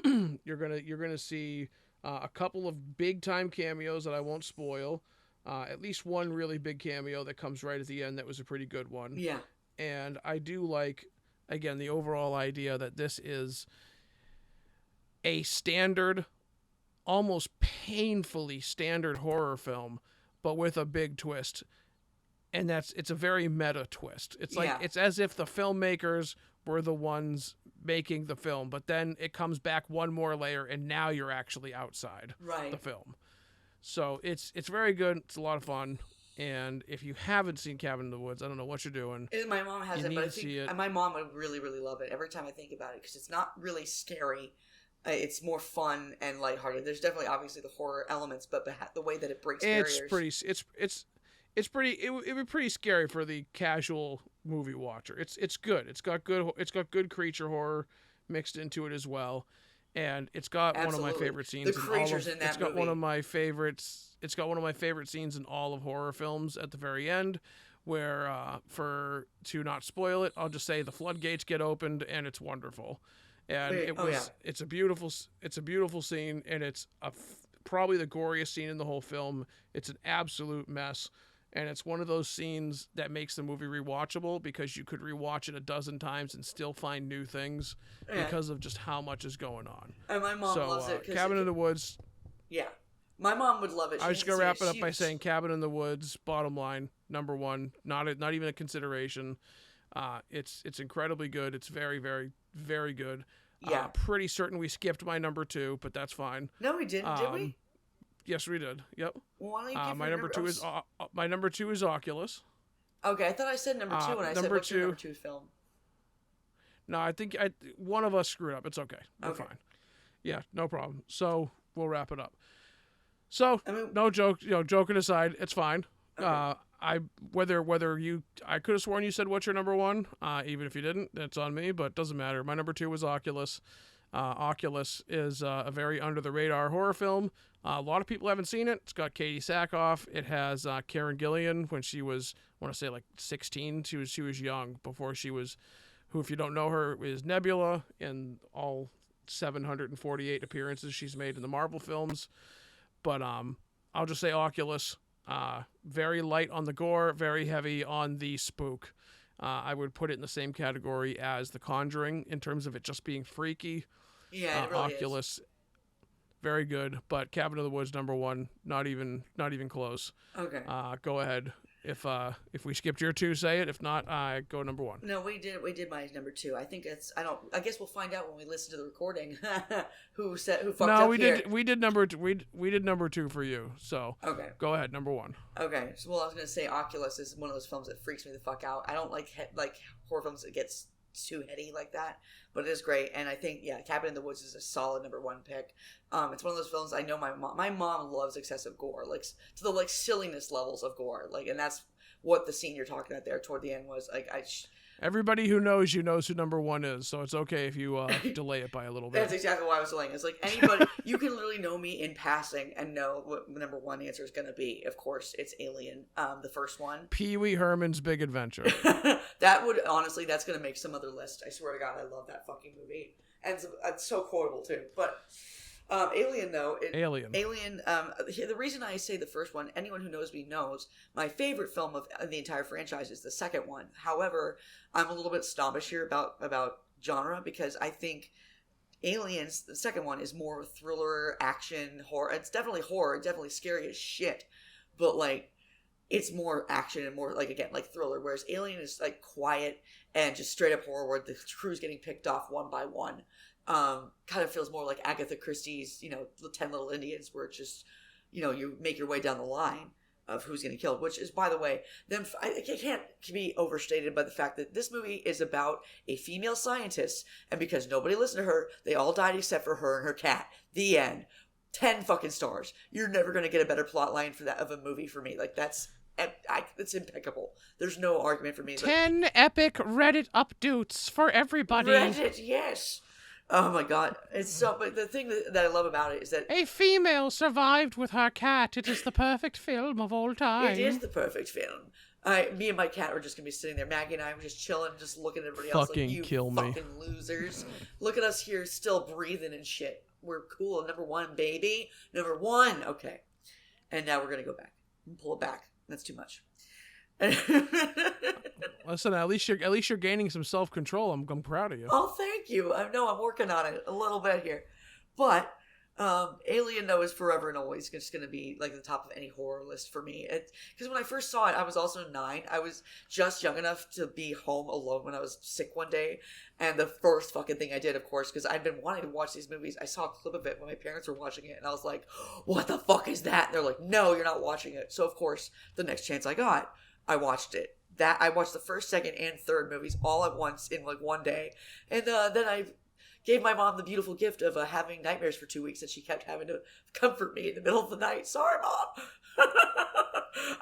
You're gonna see a couple of big time cameos that I won't spoil. At least one really big cameo that comes right at the end that was a pretty good one. Yeah. And I do like, again, the overall idea that this is a standard, almost painfully standard horror film, but with a big twist. And it's a very meta twist. It's like, it's as if the filmmakers were the ones making the film, but then it comes back one more layer and now you're actually outside the film. So it's very good. It's a lot of fun. And if you haven't seen Cabin in the Woods, I don't know what you're doing. My mom hasn't, but I think my mom would really, really love it every time I think about it because it's not really scary. It's more fun and lighthearted. There's definitely obviously the horror elements, but the way that it breaks barriers. It would be pretty scary for the casual movie watcher. It's good. It's got good creature horror mixed into it as well. And it's got one of my favorite scenes. The creatures in that movie. It's got one of my favorites. It's got one of my favorite scenes in all of horror films at the very end, where to not spoil it, I'll just say the floodgates get opened and it's wonderful. And it's a beautiful scene, and it's a probably the goriest scene in the whole film. It's an absolute mess. And it's one of those scenes that makes the movie rewatchable because you could rewatch it a dozen times and still find new things because of just how much is going on. And my mom loves it. Cabin in the Woods. Yeah. My mom would love it. I was just going to wrap it up by saying Cabin in the Woods, bottom line, number one, not even a consideration. It's incredibly good. It's very, very, very good. Yeah. Pretty certain we skipped my number 2, but that's fine. No, we didn't, did we? Yes, we did. Yep. Well, my number 2 is my number 2 is Oculus. Okay, I thought I said number 2 when I said what's your number 2 film. No, I think one of us screwed up. It's okay. We're fine. Yeah, no problem. So we'll wrap it up. So no joke. Joking aside, it's fine. Okay. I could have sworn you said what's your number 1. Even if you didn't, it's on me. But it doesn't matter. My number 2 was Oculus. Oculus is a very under the radar horror film. A lot of people haven't seen it. It's got Katie Sackhoff. It has Karen Gillan when she was, I want to say, like 16. She was young before she was, who, if you don't know her, is Nebula in all 748 appearances she's made in the Marvel films. But I'll just say Oculus. Very light on the gore, very heavy on the spook. I would put it in the same category as The Conjuring in terms of it just being freaky. Yeah, it really Oculus, very good, but Cabin in the Woods number 1, not even close. Okay. Go ahead. If we skipped your 2, say it. If not, I go number 1. No, we did my number 2. I think I guess we'll find out when we listen to the recording who fucked up. No, we did number 2 for you. So okay, go ahead, number 1. Okay, so I was gonna say Oculus is one of those films that freaks me the fuck out. I don't like horror films that gets too heady like that, but it is great. And I think Cabin in the Woods is a solid number 1 pick. It's one of those films I know my mom loves excessive gore, like to the silliness levels of gore, and that's what the scene you're talking about there toward the end was like. Everybody who knows you knows who number 1 is, so it's okay if you delay it by a little bit. That's exactly why I was delaying. It's like anybody, you can literally know me in passing and know what the number 1 answer is going to be. Of course, it's Alien, the first one. Pee Wee Herman's Big Adventure. That's going to make some other list. I swear to God, I love that fucking movie. And it's so quotable, too. But Alien, though. Alien. The reason I say the first one, anyone who knows me knows, my favorite film of the entire franchise is the second one. However, I'm a little bit snobbish here about genre because I think Aliens, the second one, is more thriller, action, horror. It's definitely horror, definitely scary as shit. But, it's more action and more, thriller. Whereas Alien is, quiet and just straight up horror where the crew's getting picked off one by one. Kind of feels more like Agatha Christie's, the 10 Little Indians, where it's just, you make your way down the line of who's getting killed, which is, by the way, it can't be overstated by the fact that this movie is about a female scientist, and because nobody listened to her, they all died except for her and her cat. The end. 10 fucking stars. You're never going to get a better plot line for that of a movie for me. It's impeccable. There's no argument for me. 10 epic Reddit updates for everybody. Reddit, yes. Oh my God. It's so, but the thing that I love about it is that a female survived with her cat. It is the perfect film of all time. it is the perfect film. Me and my cat were just going to be sitting there. Maggie and I were just chilling, just looking at everybody else like, you kill me. Fucking losers. Look at us here still breathing and shit. We're cool. Number 1, baby. Number 1. Okay. And now we're going to go back. Pull it back. That's too much. Listen, at least you're gaining some self-control. I'm proud of you. Oh, thank you. I know I'm working on it a little bit here. But Alien, though, is forever and always just going to be the top of any horror list for me. Because when I first saw it, I was also 9. I was just young enough to be home alone when I was sick one day. And the first fucking thing I did, of course, because I'd been wanting to watch these movies, I saw a clip of it when my parents were watching it. And I was like, what the fuck is that? And they're like, no, you're not watching it. So, of course, the next chance I got, I watched it. I watched the first, second, and third movies all at once in one day. And then I gave my mom the beautiful gift of having nightmares for 2 weeks, and she kept having to comfort me in the middle of the night. Sorry, Mom.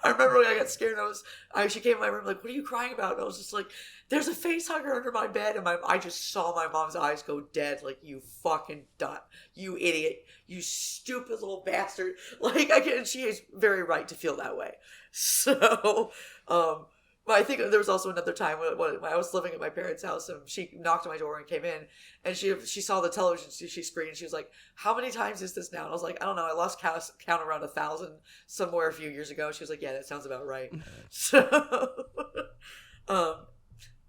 I remember when I got scared. She came in my room like, "What are you crying about?" And I was just like, "There's a face hugger under my bed," and I just saw my mom's eyes go dead. Like, you fucking dot, you idiot, you stupid little bastard. She is very right to feel that way. So, Well, I think there was also another time when I was living at my parents' house and she knocked on my door and came in and she saw the television she screen and she was like, "How many times is this now?" And I was like, "I don't know. I lost count around 1,000 somewhere a few years ago." She was like, "Yeah, that sounds about right." So, um,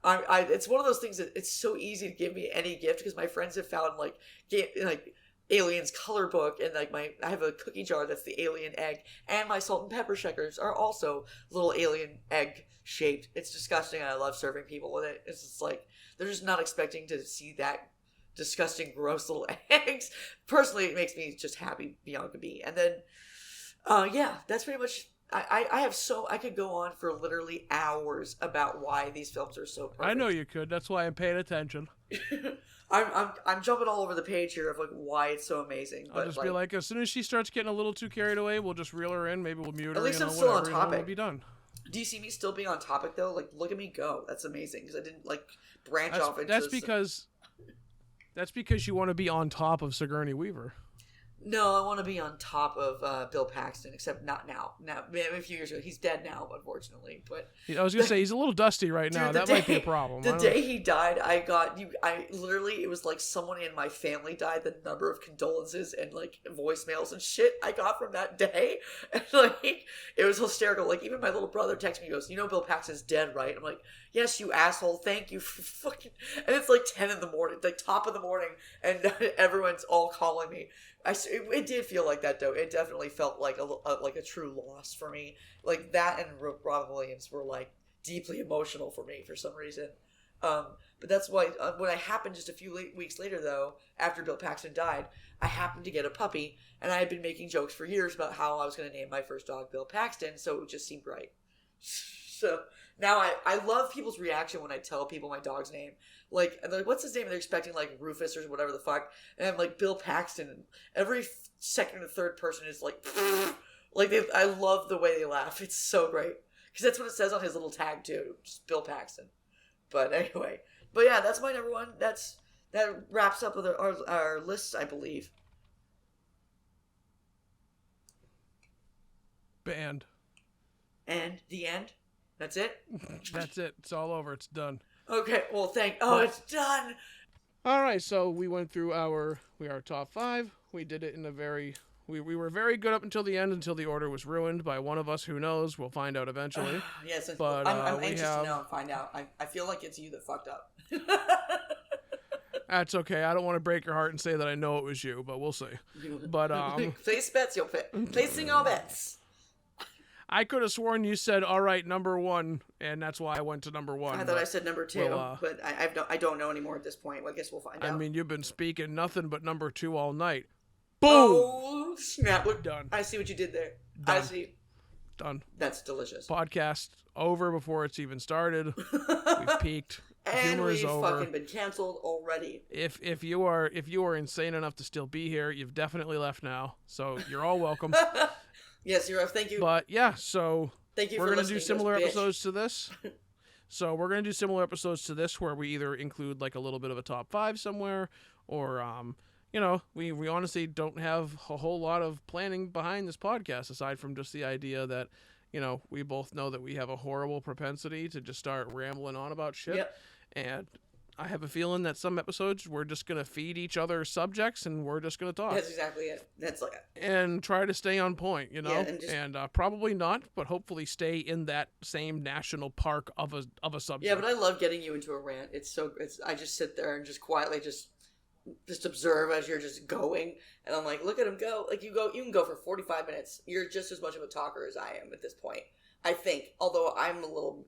it's one of those things that it's so easy to give me any gift because my friends have found like Aliens color book and like I have a cookie jar that's the alien egg and my salt and pepper shakers are also little alien egg shaped. It's disgusting and I love serving people with it. It's just like they're just not expecting to see that disgusting gross little eggs. Personally, it makes me just happy beyond could be. And then yeah, that's pretty much I have I could go on for literally hours about why these films are so perfect. I know you could. That's why I'm paying attention. I'm jumping all over the page here of like why it's so amazing. I'll just be like, as soon as she starts getting a little too carried away, we'll just reel her in. Maybe we'll mute her. At least I'm whatever, still on topic. We'll be done. Do you see me still being on topic though? Like, look at me go. That's amazing because I didn't like branch off into. That's because you want to be on top of Sigourney Weaver. No, I want to be on top of Bill Paxton, except not now. Now, a few years ago, he's dead now, unfortunately. But I was gonna say he's a little dusty right now. That might be a problem. The day he died, I literally, it was like someone in my family died. The number of condolences and like voicemails and shit I got from that day, and like it was hysterical. Like even my little brother texted me, he goes, "You know Bill Paxton's dead, right?" I'm like, "Yes, you asshole. Thank you for fucking." And it's like 10 in the morning, like top of the morning, and everyone's all calling me. It did feel like that though. It definitely felt like a true loss for me. Like that and Robin Williams were like deeply emotional for me for some reason. But that's why when I happened just a few weeks later though, after Bill Paxton died, I happened to get a puppy, and I had been making jokes for years about how I was going to name my first dog Bill Paxton, so it just seemed right. So now I love people's reaction when I tell people my dog's name. Like, and they're like, "What's his name?" And they're expecting like Rufus or whatever the fuck. And I'm like, Bill Paxton. And every second or third person is like, like I love the way they laugh. It's so great because that's what it says on his little tag too, just Bill Paxton. But anyway, but yeah, that's my number one. That wraps up with our list, I believe. Band. And the end. That's it? That's it. It's all over. It's done. Okay, well, it's done. All right, so we went through our top 5. We did it in a we were very good up until the end, until the order was ruined by one of us. Who knows? We'll find out eventually. Yes, but I'm anxious to know and find out. I feel like it's you that fucked up. That's okay. I don't want to break your heart and say that I know it was you, but we'll see. But place bets, you'll fit. Placing all bets. I could have sworn you said, "All right, number 1," and that's why I went to number 1. I thought I said number 2, but I don't know anymore at this point. Well, I guess we'll find out. I mean, you've been speaking nothing but number 2 all night. Boom! Oh, snap. Look, done. I see what you did there. Done. I see. Done. That's delicious. Podcast over before it's even started. We've peaked. And Humor's we've over. fucking been canceled already. If you are insane enough to still be here, you've definitely left now. So you're all welcome. Yes, you're. Thank you. But yeah, so thank you. We're going to do similar episodes to this. So we're gonna do similar episodes to this, where we either include like a little bit of a top 5 somewhere, or we honestly don't have a whole lot of planning behind this podcast aside from just the idea that we both know that we have a horrible propensity to just start rambling on about shit. Yep. And I have a feeling that some episodes we're just going to feed each other subjects and we're just going to talk. That's exactly it. That's like and try to stay on point, Yeah, and probably not, but hopefully stay in that same national park of a subject. Yeah, but I love getting you into a rant. I just sit there and just quietly just observe as you're just going, and I'm like, look at him go. Like you can go for 45 minutes. You're just as much of a talker as I am at this point, I think. Although I'm a little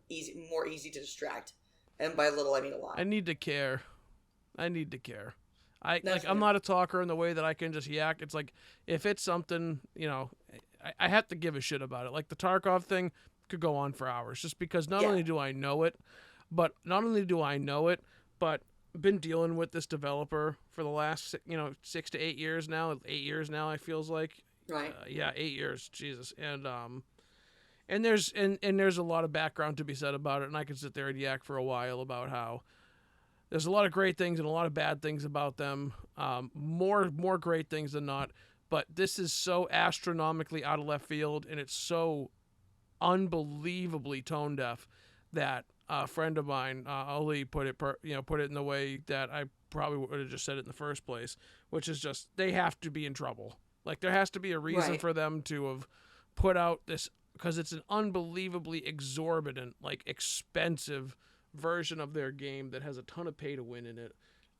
more easy to distract. And by little, I mean a lot. I need to care. I'm not a talker in the way that I can just yak. It's like, if it's something, I have to give a shit about it. Like the Tarkov thing could go on for hours, just because not only do I know it, but been dealing with this developer for the last, 6 to 8 years now. 8 years now, it feels like. Right. 8 years. Jesus. And there's a lot of background to be said about it, and I could sit there and yak for a while about how there's a lot of great things and a lot of bad things about them, more great things than not. But this is so astronomically out of left field, and it's so unbelievably tone deaf that a friend of mine, Ali, put it in the way that I probably would have just said it in the first place, which is just they have to be in trouble. Like there has to be a reason Right. for them to have put out this, because it's an unbelievably exorbitant, like expensive version of their game that has a ton of pay to win in it,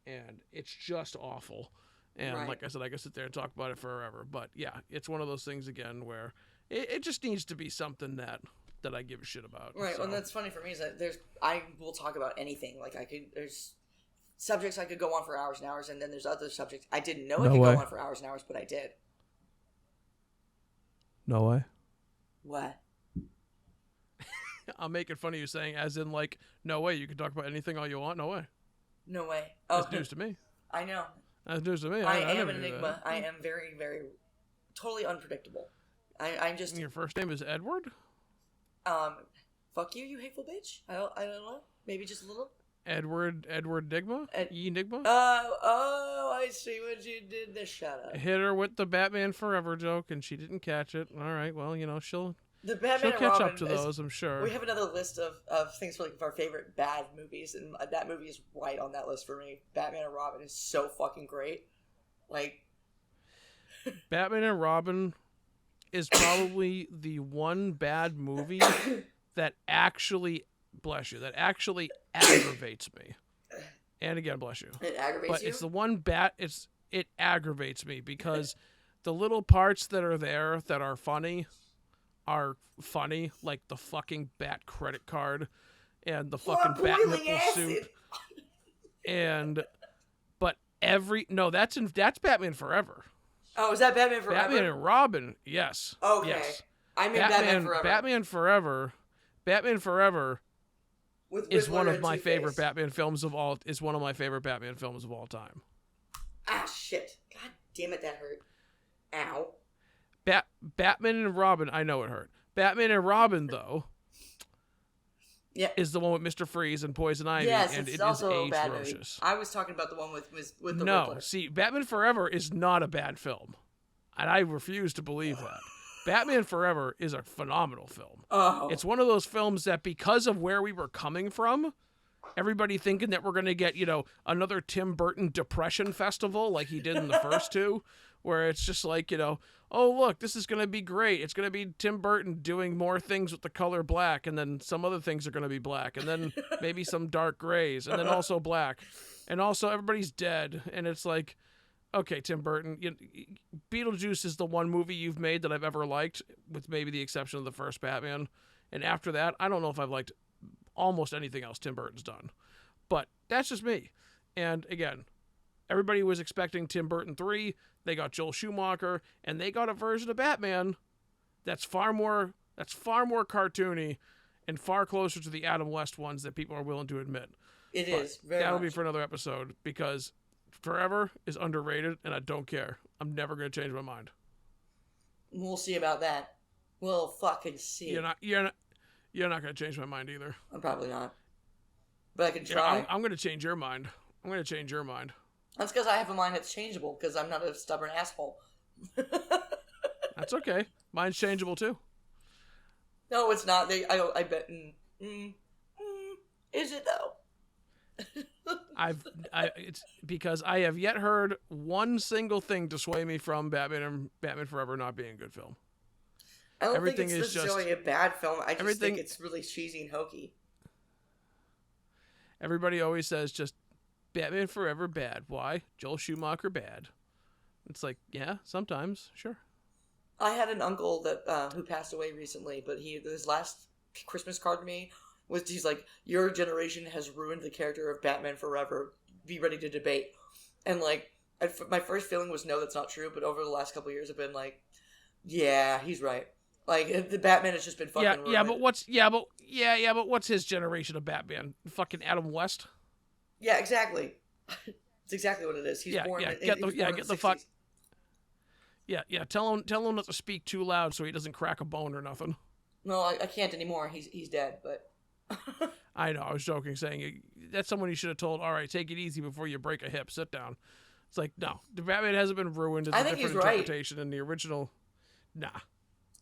and it's just awful. And Right. like I said, I could sit there and talk about it forever. But yeah, it's one of those things again where it just needs to be something that I give a shit about. Right. So. And that's funny for me is that I will talk about anything. Like there's subjects I could go on for hours and hours, and then there's other subjects I didn't know I No could way. go on for hours and hours, but I did. No way. What? I'm making fun of you saying as in like, no way, you can talk about anything all you want. No way. No way. Oh, That's news to me. I know. That's news to me. I am never an knew enigma. that. I am very, very, totally unpredictable. I'm just Your first name is Edward? fuck you, you hateful bitch. I don't know. Maybe just a little. Edward Digma? Enigma? Oh, I see what you did there. Shut up. Hit her with the Batman Forever joke, and she didn't catch it. All right, well, she'll The Batman she'll and catch Robin up to is- those, I'm sure. We have another list of things for like our favorite bad movies, and that movie is right on that list for me. Batman and Robin is so fucking great. Like, Batman and Robin is probably the one bad movie that actually, bless you, that actually aggravates me. And again, bless you. it aggravates But you. it's the one it aggravates me because the little parts that are there that are funny, like the fucking bat credit card and the fucking bat boiling nipple acid. suit. But that's Batman Forever. Oh, is that Batman Forever? Batman and Robin, yes. Okay. Yes. I mean Batman Forever. Batman Forever with is Riddler one of and my Two-Face. favorite Batman films of all time. Ah, shit. God damn it, that hurt. Ow. Batman and Robin, I know it hurt. Batman and Robin, though, Yeah. is the one with Mr. Freeze and Poison Ivy, Yes, and it's it is also a bad movie. atrocious. I was talking about the one with the No, Riddler. see, Batman Forever is not a bad film, and I refuse to believe that. Batman Forever is a phenomenal film. Oh. It's one of those films that, because of where we were coming from, everybody thinking that we're going to get, another Tim Burton Depression Festival like he did in the first two, where it's just like, oh, look, this is going to be great. It's going to be Tim Burton doing more things with the color black, and then some other things are going to be black, and then maybe some dark grays, and then also black. And also everybody's dead, and it's like, okay, Tim Burton, Beetlejuice is the one movie you've made that I've ever liked, with maybe the exception of the first Batman. And after that, I don't know if I've liked almost anything else Tim Burton's done. But that's just me. And again, everybody was expecting Tim Burton 3. They got Joel Schumacher, and they got a version of Batman that's far more cartoony and far closer to the Adam West ones that people are willing to admit. It But is very that'll much. be for another episode, because Forever is underrated, and I don't care. I'm never going to change my mind. We'll see about that. We'll fucking see. You're not going to change my mind either. I'm probably not. But I can Yeah, try. I'm going to change your mind. I'm going to change your mind. That's because I have a mind that's changeable, because I'm not a stubborn asshole. That's okay. Mine's changeable too. No, it's not. I bet. Is it though? It's because I have yet heard one single thing to sway me from Batman Forever not being a good film. I don't Everything think it's is just- necessarily a bad film. I just everything- think it's really cheesy and hokey. Everybody always says just Batman Forever bad. Why? Joel Schumacher bad. It's like, yeah, sometimes, sure. I had an uncle that who passed away recently, but his last Christmas card to me was, he's like, "Your generation has ruined the character of Batman Forever. Be ready to debate." And like, my first feeling was no, that's not true. But over the last couple of years, I've been like, yeah, he's right. Like, the Batman has just been fucking ruined. But what's his generation of Batman? Fucking Adam West. Yeah, exactly. It's exactly what it is. He's born. Get the 60s. fuck. Yeah. Tell him not to speak too loud so he doesn't crack a bone or nothing. No, I can't anymore. He's dead. But I know. I was joking, saying that's someone you should have told. All right, take it easy before you break a hip. Sit down. It's like, no, the Batman hasn't been ruined. It's I a think different he's right. interpretation in the original. Nah.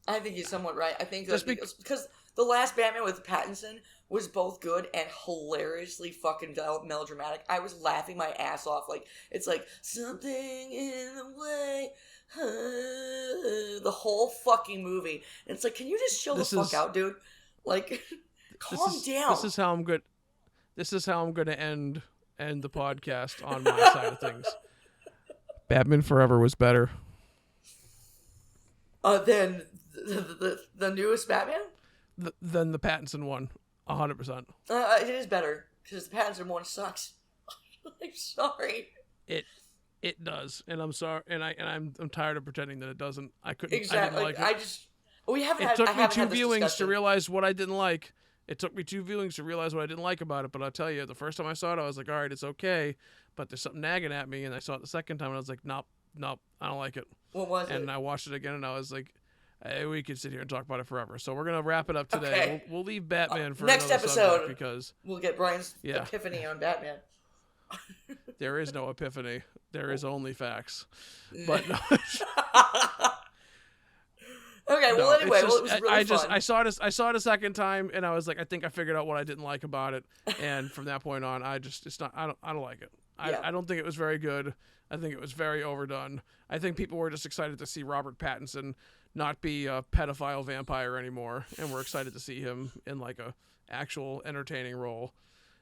I think he's somewhat right. I think Just because The last Batman with Pattinson was both good and hilariously fucking melodramatic. I was laughing my ass off. Like, it's like, something in the way. The whole fucking movie. And it's like, can you just chill the fuck out, dude? Like, calm down. This is how I'm good. This is how I'm going to end the podcast on my side of things. Batman Forever was better. Than the newest Batman? Than the Pattinson one, 100%. It is better because the Pattinson one sucks. I'm sorry. It does, and I'm sorry, and I'm tired of pretending that it doesn't. I couldn't. Exactly. I didn't like it. It took me 2 viewings to realize what I didn't like. It took me 2 viewings to realize what I didn't like about it. But I'll tell you, the first time I saw it, I was like, all right, it's okay, but there's something nagging at me. And I saw it the second time, and I was like, nope, I don't like it. What was it? And I watched it again, and I was like, hey, we could sit here and talk about it forever. So we're gonna wrap it up today. Okay. We'll leave Batman for next another episode subject because we'll get Brian's epiphany on Batman. there is no epiphany. There is only facts. But no. Okay, well, anyway, it was really fun. I saw it a second time, and I was like, I think I figured out what I didn't like about it, and from that point on, I don't like it. I don't think it was very good. I think it was very overdone. I think people were just excited to see Robert Pattinson not be a pedophile vampire anymore, and we're excited to see him in like a actual entertaining role.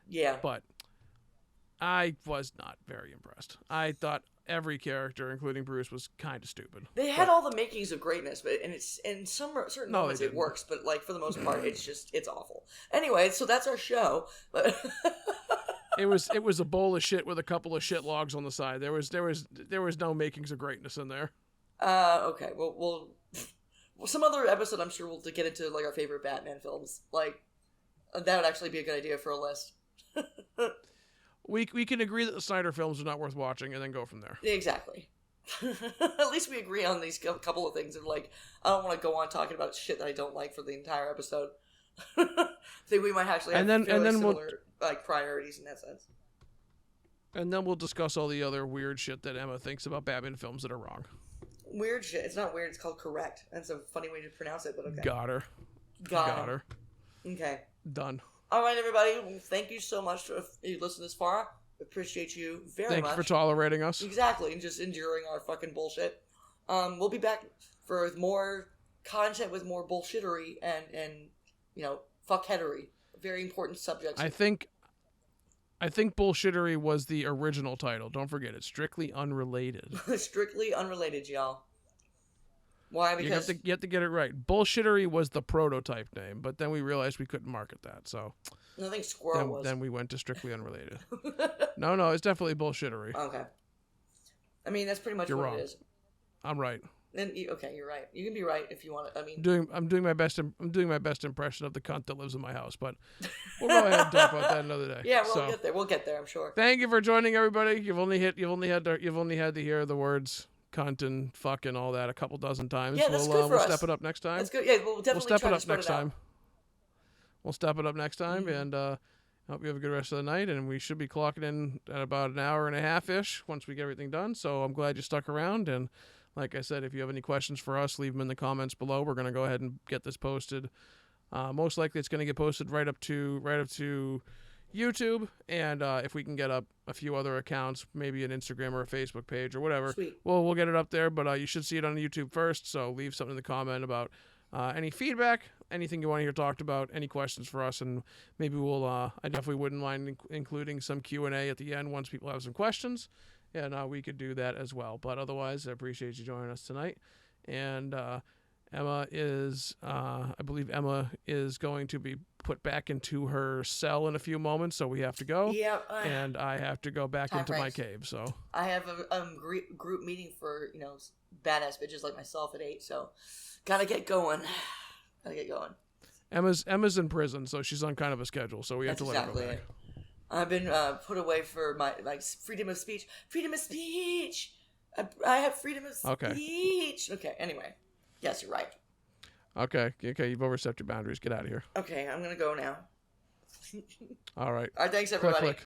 Yeah, but I was not very impressed. I thought every character, including Bruce, was kind of stupid. They had all the makings of greatness, but it's in some certain moments it works, but like for the most part, it's awful. Anyway, so that's our show. But it was a bowl of shit with a couple of shit logs on the side. There was no makings of greatness in there. Okay. Well, some other episode, I'm sure we'll get into like our favorite Batman films. Like that would actually be a good idea for a list. We can agree that the Snyder films are not worth watching, and then go from there. Exactly. At least we agree on these couple of things. And like, I don't want to go on talking about shit that I don't like for the entire episode. I think we might actually have similar like priorities in that sense. And then we'll discuss all the other weird shit that Emma thinks about Batman films that are wrong. Weird shit. It's not weird. It's called correct. That's a funny way to pronounce it, but okay. Got her. Okay. Done. All right, everybody. Well, thank you so much for you listened this far. Appreciate you very much. Thank you for tolerating us. Exactly, and just enduring our fucking bullshit. We'll be back for more content with more bullshittery and fuckheadery. Very important subjects. I think bullshittery was the original title. Don't forget, it's Strictly Unrelated. Strictly Unrelated, y'all. Why? Because you have to get it right. Bullshittery was the prototype name, but then we realized we couldn't market that, so I think Squirrel was. Then we went to Strictly Unrelated. No, it's definitely bullshittery. Okay. I mean, that's pretty much You're what wrong. it is. I'm right. Okay, you're right. You can be right if you want to. I mean, I'm doing my best impression of the cunt that lives in my house, but we'll go ahead and talk about that another day. Yeah, get there. We'll get there. I'm sure. Thank you for joining, everybody. You've only had to hear the words cunt and fuck and all that a couple dozen times. Yeah, that's good for we'll us. step it up next time. That's good. Yeah, we'll definitely step it try up to next time. We'll step it up next time, and hope you have a good rest of the night. And we should be clocking in at about an hour and a half ish once we get everything done. So I'm glad you stuck around. And like I said, if you have any questions for us, leave them in the comments below. We're gonna go ahead and get this posted. Most likely, it's gonna get posted right up to YouTube, and if we can get up a few other accounts, maybe an Instagram or a Facebook page or whatever, Sweet. we'll get it up there. But you should see it on YouTube first. So leave something in the comment about any feedback, anything you want to hear talked about, any questions for us, and maybe we'll. I definitely wouldn't mind including some Q&A at the end once people have some questions, and we could do that as well. But otherwise, I appreciate you joining us tonight, and Emma is, I believe Emma is going to be put back into her cell in a few moments, so we have to go. Yeah. And I have to go back into my cave, so. I have a group meeting for, badass bitches like myself at 8, so gotta get going. Emma's in prison, so she's on kind of a schedule, so we have to let her go back. It. I've been put away for my freedom of speech. Freedom of speech! I have freedom of speech! Okay, anyway. Yes, you're right. Okay, you've overstepped your boundaries. Get out of here. Okay, I'm gonna go now. All right. All right, thanks everybody. Click.